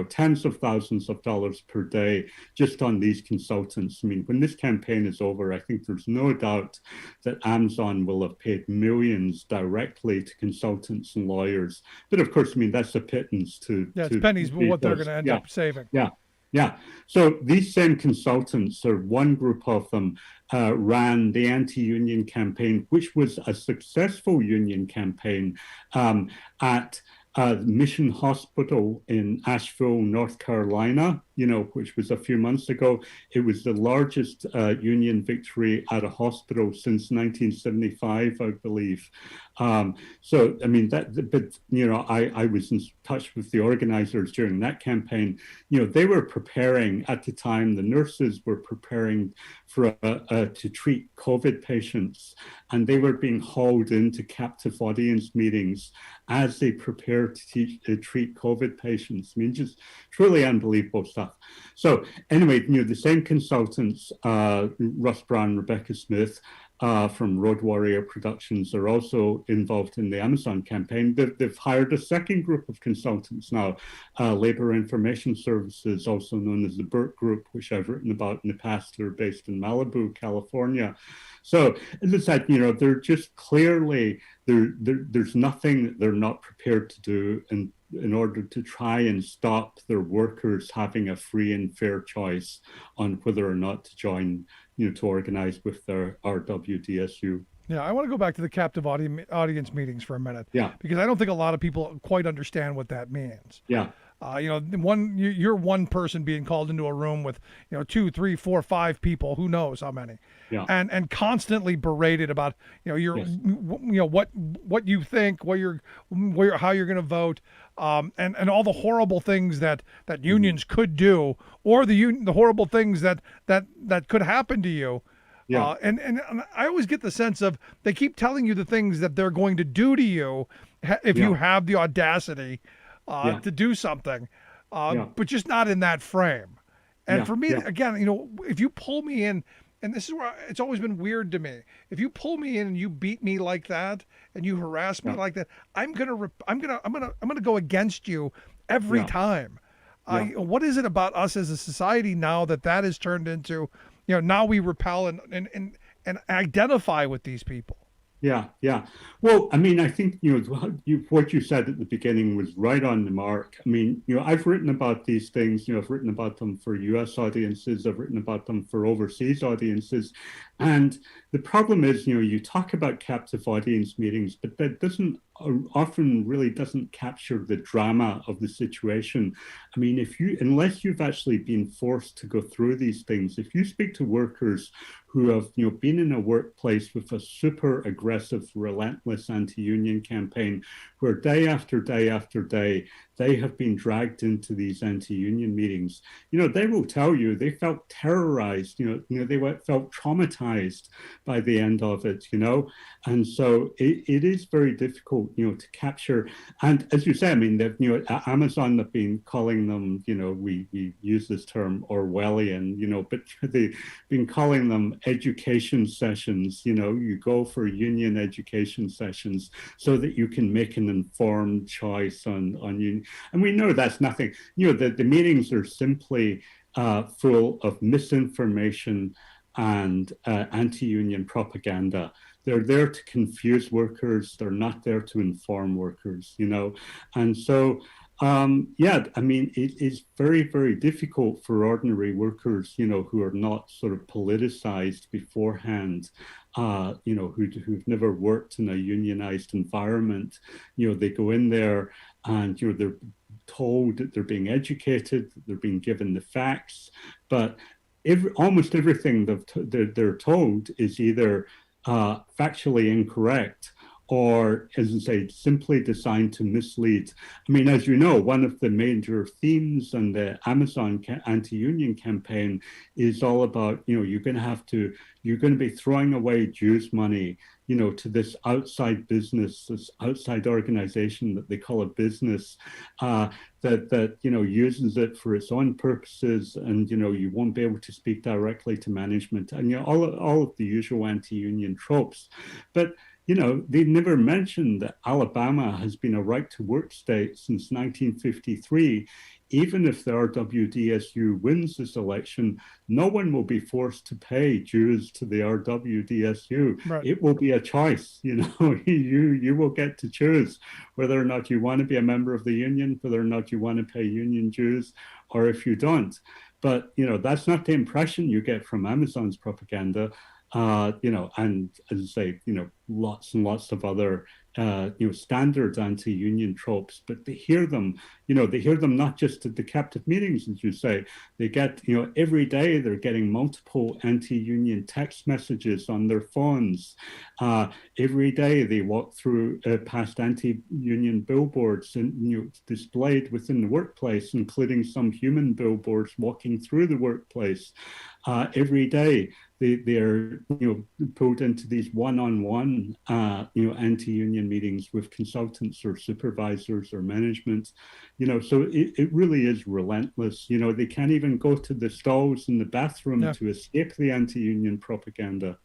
S10: tens of thousands of dollars per day just on these consultants. I mean, when this campaign is over, I think there's no doubt that Amazon will have paid millions directly to consultants and lawyers. But of course, I mean, that's a pittance to...
S2: Yeah, it's pennies what they're going to end up saving.
S10: Yeah. So these same consultants, or one group of them, ran the anti-union campaign, which was a successful union campaign at Mission Hospital in Asheville, North Carolina, which was a few months ago. It was the largest union victory at a hospital since 1975, I believe. So, I mean, I was in touch with the organizers during that campaign. They were preparing, at the time, the nurses were preparing to treat COVID patients, and they were being hauled into captive audience meetings as they prepared to treat COVID patients. I mean, just truly unbelievable stuff. So anyway, the same consultants, Russ Brown, Rebecca Smith, from Road Warrior Productions are also involved in the Amazon campaign. They've hired a second group of consultants now, Labor Information Services, also known as the BERT Group, which I've written about in the past. They're based in Malibu, California. So as I said, they're just clearly, there's nothing that they're not prepared to do in order to try and stop their workers having a free and fair choice on whether or not to join, to organize with their RWDSU.
S2: Yeah, I want to go back to the captive audience meetings for a minute.
S10: Yeah.
S2: Because I don't think a lot of people quite understand what that means.
S10: Yeah.
S2: You're one person being called into a room with 2, 3, 4, 5 people, who knows how many, and constantly berated about what you think, how you're going to vote, and all the horrible things that unions could do, or the horrible things that could happen to you. Yeah. And I always get the sense of they keep telling you the things that they're going to do to you if you have the audacity to do something, but just not in that frame. And for me, again, if you pull me in, and this is where it's always been weird to me, if you pull me in and you beat me like that and you harass me like that, I'm gonna go against you every time. What is it about us as a society now that has turned into, now we repel and identify with these people?
S10: Yeah. Well, I mean, I think, what you said at the beginning was right on the mark. I mean, I've written about these things, I've written about them for US audiences, I've written about them for overseas audiences. And the problem is, you talk about captive audience meetings, but that often really doesn't capture the drama of the situation. I mean, unless you've actually been forced to go through these things, if you speak to workers who have, been in a workplace with a super aggressive, relentless anti-union campaign, where day after day after day, they have been dragged into these anti-union meetings, they will tell you they felt terrorized, they felt traumatized by the end of it, and so it is very difficult, to capture. And as you say, I mean, Amazon have been calling them, we use this term Orwellian, but they've been calling them education sessions. You go for union education sessions so that you can make an informed choice on union. And we know that's nothing. The meetings are simply full of misinformation and anti-union propaganda. They're there to confuse workers. They're not there to inform workers, And so, I mean, it is very, very difficult for ordinary workers, who are not sort of politicized beforehand, who've never worked in a unionized environment. They go in there and, they're told that they're being educated, that they're being given the facts, but almost everything they're told is either factually incorrect or, as I say, simply designed to mislead. I mean, as you know, one of the major themes in the Amazon anti-union campaign is all about, you're going to be throwing away dues money, to this outside business, this outside organization that they call a business, that uses it for its own purposes, and you won't be able to speak directly to management, and all of the usual anti-union tropes. But they never mentioned that Alabama has been a right-to-work state since 1953. Even if the RWDSU wins this election, no one will be forced to pay dues to the RWDSU. Right. It will be a choice. You will get to choose whether or not you want to be a member of the union, whether or not you want to pay union dues, or if you don't. But that's not the impression you get from Amazon's propaganda. And as I say, lots and lots of other, standard anti-union tropes, but they hear them not just at the captive meetings, as you say. They get, every day they're getting multiple anti-union text messages on their phones. Every day they walk through past anti-union billboards and, displayed within the workplace, including some human billboards walking through the workplace. Every day they're pulled into these one-on-one anti-union meetings with consultants or supervisors or management. So it really is relentless. They can't even go to the stalls in the bathroom to escape the anti-union propaganda.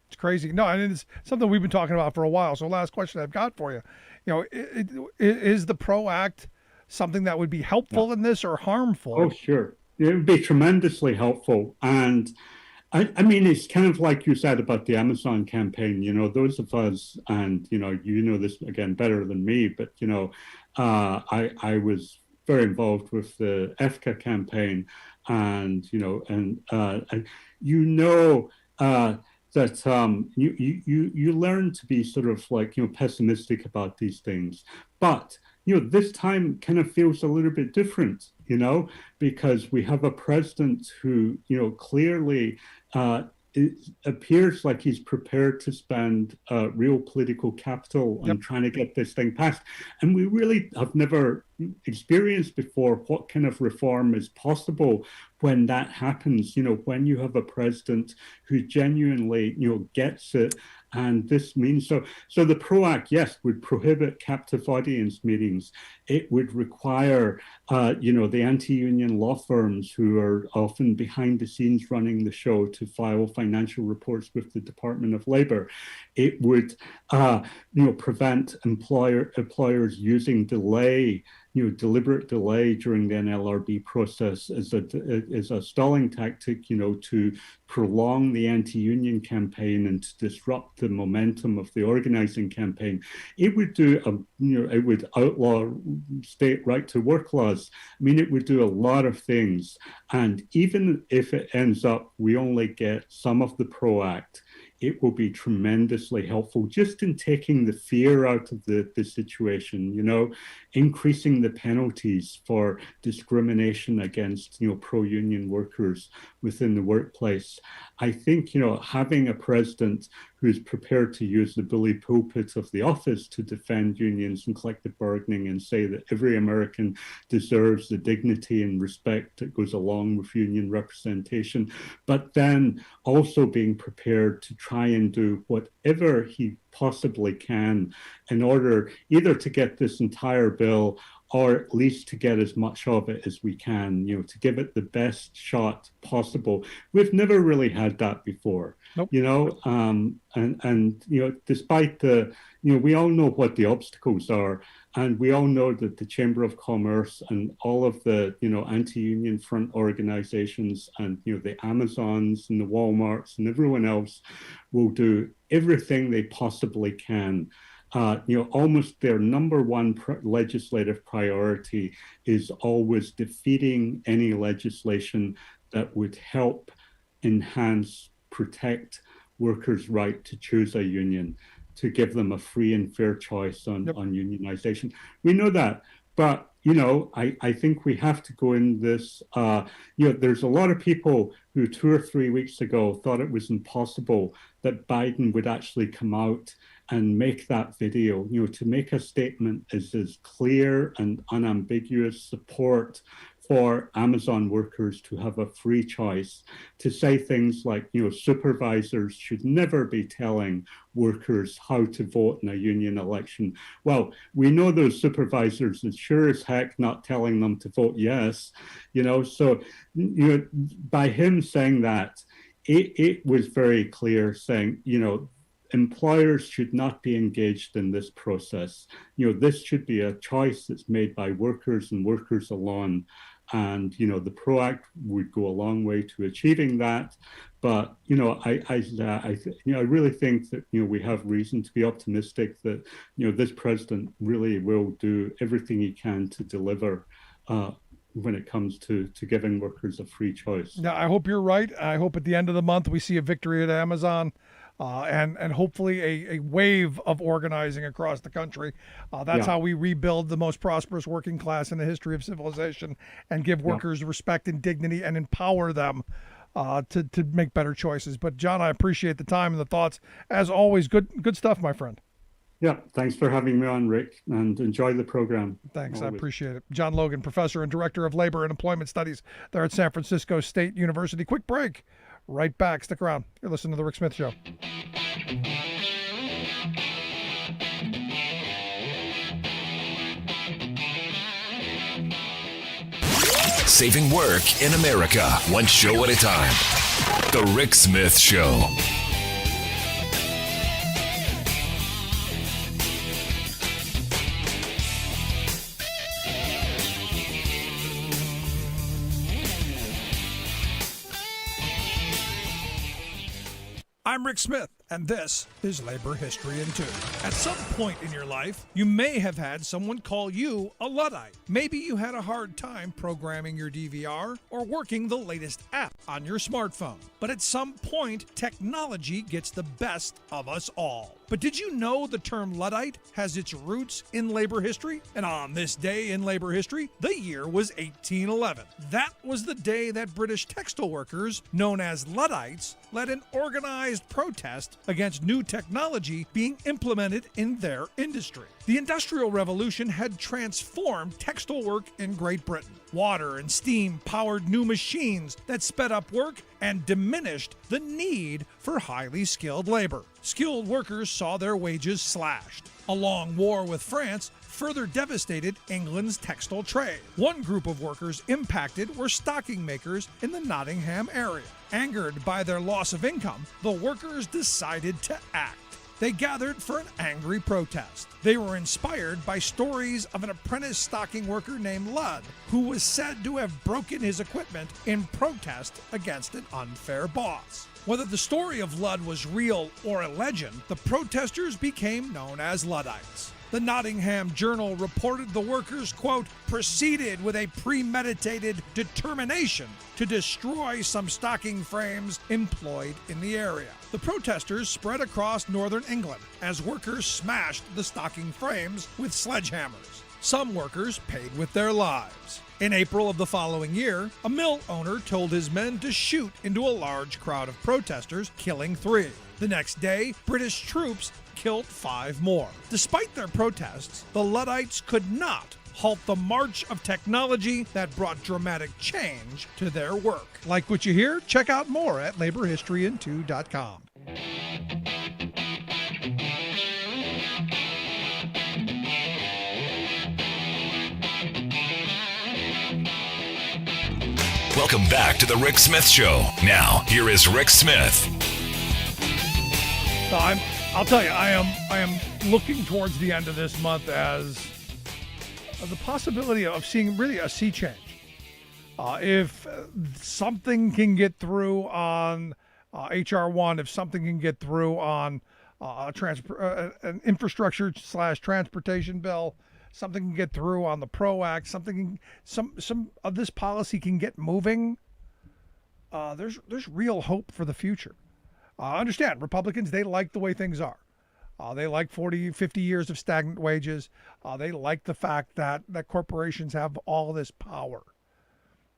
S2: It's crazy. No, and it's something we've been talking about for a while. So last question I've got for you, is the PRO Act something that would be helpful in this or harmful?
S10: Oh, sure. It would be tremendously helpful. And I mean, it's kind of like you said about the Amazon campaign, those of us, and, you know this again better than me, but, I was very involved with the EFCA campaign, and, that you learn to be sort of like, pessimistic about these things. But, this time kind of feels a little bit different, because we have a president who, clearly it appears like he's prepared to spend real political capital on trying to get this thing passed. And we really have never experienced before what kind of reform is possible when that happens, when you have a president who genuinely, gets it. And this means so the PRO Act, yes, would prohibit captive audience meetings. It would require, the anti-union law firms who are often behind the scenes running the show to file financial reports with the Department of Labor. It would, prevent employers using deliberate delay during the NLRB process as a stalling tactic, to prolong the anti-union campaign and to disrupt the momentum of the organizing campaign. It would it would outlaw state right to work laws. I mean, it would do a lot of things. And even if it ends up, we only get some of the PRO Act, it will be tremendously helpful just in taking the fear out of the situation, increasing the penalties for discrimination against, pro-union workers within the workplace. I think, having a president who's prepared to use the bully pulpit of the office to defend unions and collective bargaining and say that every American deserves the dignity and respect that goes along with union representation, but then also being prepared to try and do whatever he possibly can in order either to get this entire bill or at least to get as much of it as we can, to give it the best shot possible. We've never really had that before,
S2: nope.
S10: Despite the, we all know what the obstacles are, and we all know that the Chamber of Commerce and all of the, anti-union front organizations and, the Amazons and the Walmarts and everyone else will do everything they possibly can. Almost their number one legislative priority is always defeating any legislation that would help enhance, protect workers' right to choose a union, to give them a free and fair choice on unionization. We know that, but I think we have to go in this, there's a lot of people who 2 or 3 weeks ago thought it was impossible that Biden would actually come out and make that video, to make a statement as clear and unambiguous support for Amazon workers to have a free choice, to say things like, supervisors should never be telling workers how to vote in a union election. Well, we know those supervisors are sure as heck not telling them to vote yes, so, by him saying that, it was very clear saying, employers should not be engaged in this process. This should be a choice that's made by workers and workers alone. And, the PRO Act would go a long way to achieving that. But, I really think that, we have reason to be optimistic that, this president really will do everything he can to deliver when it comes to giving workers a free choice.
S2: Now, I hope you're right. I hope at the end of the month we see a victory at Amazon. And hopefully a wave of organizing across the country. That's how we rebuild the most prosperous working class in the history of civilization and give workers respect and dignity and empower them to make better choices. But John, I appreciate the time and the thoughts. As always, good stuff, my friend.
S10: Yeah, thanks for having me on, Rick, and enjoy the program.
S2: Thanks,
S10: always.
S2: I appreciate it. John Logan, professor and director of labor and employment studies there at San Francisco State University. Quick break. Right back. Stick around. You're listening to The Rick Smith Show.
S4: Saving work in America, one show at a time. The Rick Smith Show.
S2: I'm Rick Smith, and this is Labor History in 2. At some point in your life, you may have had someone call you a Luddite. Maybe you had a hard time programming your DVR or working the latest app on your smartphone. But at some point, technology gets the best of us all. But did you know the term Luddite has its roots in labor history? And on this day in labor history, the year was 1811. That was the day that British textile workers, known as Luddites, led an organized protest against new technology being implemented in their industry. The Industrial Revolution had transformed textile work in Great Britain. Water and steam powered new machines that sped up work and diminished the need for highly skilled labor. Skilled workers saw their wages slashed. A long war with France further devastated England's textile trade. One group of workers impacted were stocking makers in the Nottingham area. Angered by their loss of income, the workers decided to act. They gathered for an angry protest. They were inspired by stories of an apprentice stocking worker named Ludd, who was said to have broken his equipment in protest against an unfair boss. Whether the story of Ludd was real or a legend, the protesters became known as Luddites. The Nottingham Journal reported the workers, quote, proceeded with a premeditated determination to destroy some stocking frames employed in the area. The protesters spread across northern England as workers smashed the stocking frames with sledgehammers. Some workers paid with their lives. In April of the following year, a mill owner told his men to shoot into a large crowd of protesters, killing 3. The next day, British troops killed 5 more. Despite their protests, the Luddites could not halt the march of technology that brought dramatic change to their work. Like what you hear? Check out more at laborhistoryin2.com.
S4: Welcome back to the Rick Smith Show. Now, here is Rick Smith.
S2: I'll tell you, I am looking towards the end of this month as the possibility of seeing really a sea change. If something can get through on HR 1, if something can get through on an infrastructure / transportation bill, something can get through on the PRO Act, some of this policy can get moving, there's real hope for the future. Understand, Republicans, they like the way things are. They like 40, 50 years of stagnant wages. They like the fact that corporations have all this power.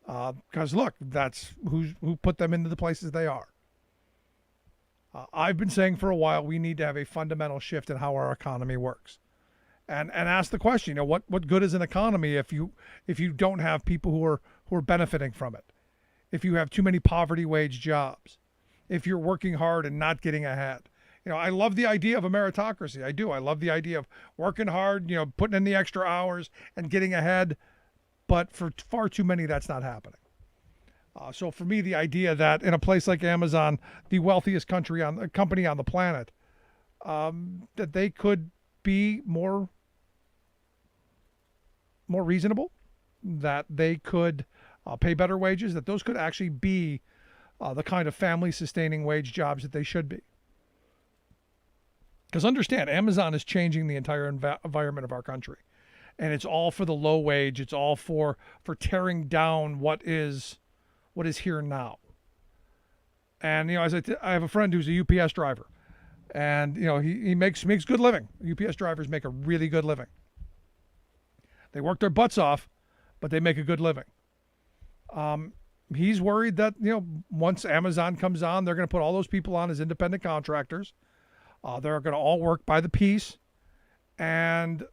S2: Because look, that's who put them into the places they are. I've been saying for a while we need to have a fundamental shift in how our economy works. And ask the question, what good is an economy if you don't have people who are benefiting from it? If you have too many poverty wage jobs, if you're working hard and not getting ahead. I love the idea of a meritocracy. I do. I love the idea of working hard, putting in the extra hours and getting ahead. But for far too many, that's not happening. So for me, the idea that in a place like Amazon, the wealthiest company on the planet, that they could be more reasonable, that they could pay better wages, that those could actually be the kind of family-sustaining wage jobs that they should be. Because understand, Amazon is changing the entire environment of our country. And it's all for the low wage. It's all for tearing down what is here now. And, as I have a friend who's a UPS driver. And, he makes good living. UPS drivers make a really good living. They work their butts off, but they make a good living. He's worried that, once Amazon comes on, they're going to put all those people on as independent contractors. They're going to all work by the piece. And,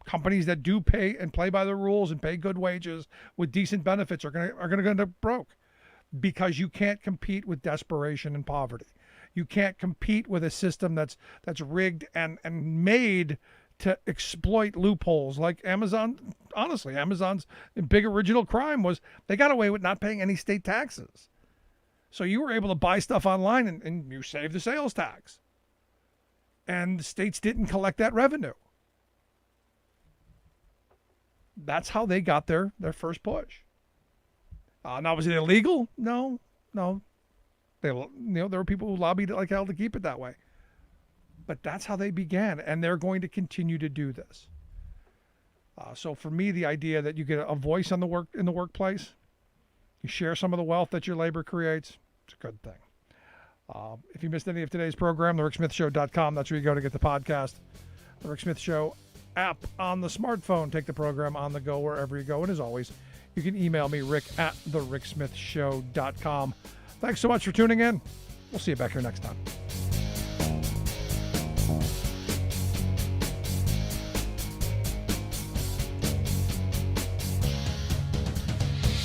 S2: companies that do pay and play by the rules and pay good wages with decent benefits are going to go broke, because you can't compete with desperation and poverty. You can't compete with a system that's rigged and made to exploit loopholes like Amazon. Honestly, Amazon's big original crime was they got away with not paying any state taxes. So you were able to buy stuff online and you saved the sales tax. And the states didn't collect that revenue. That's how they got their first push. Now, was it illegal? No. They There were people who lobbied like hell to keep it that way. But that's how they began, and they're going to continue to do this. So for me, the idea that you get a voice in the workplace, you share some of the wealth that your labor creates, it's a good thing. If you missed any of today's program, thericksmithshow.com, that's where you go to get the podcast. The Rick Smith Show app on the smartphone. Take the program on the go wherever you go. And as always, you can email me, rick@thericksmithshow.com. Thanks so much for tuning in. We'll see you back here next time.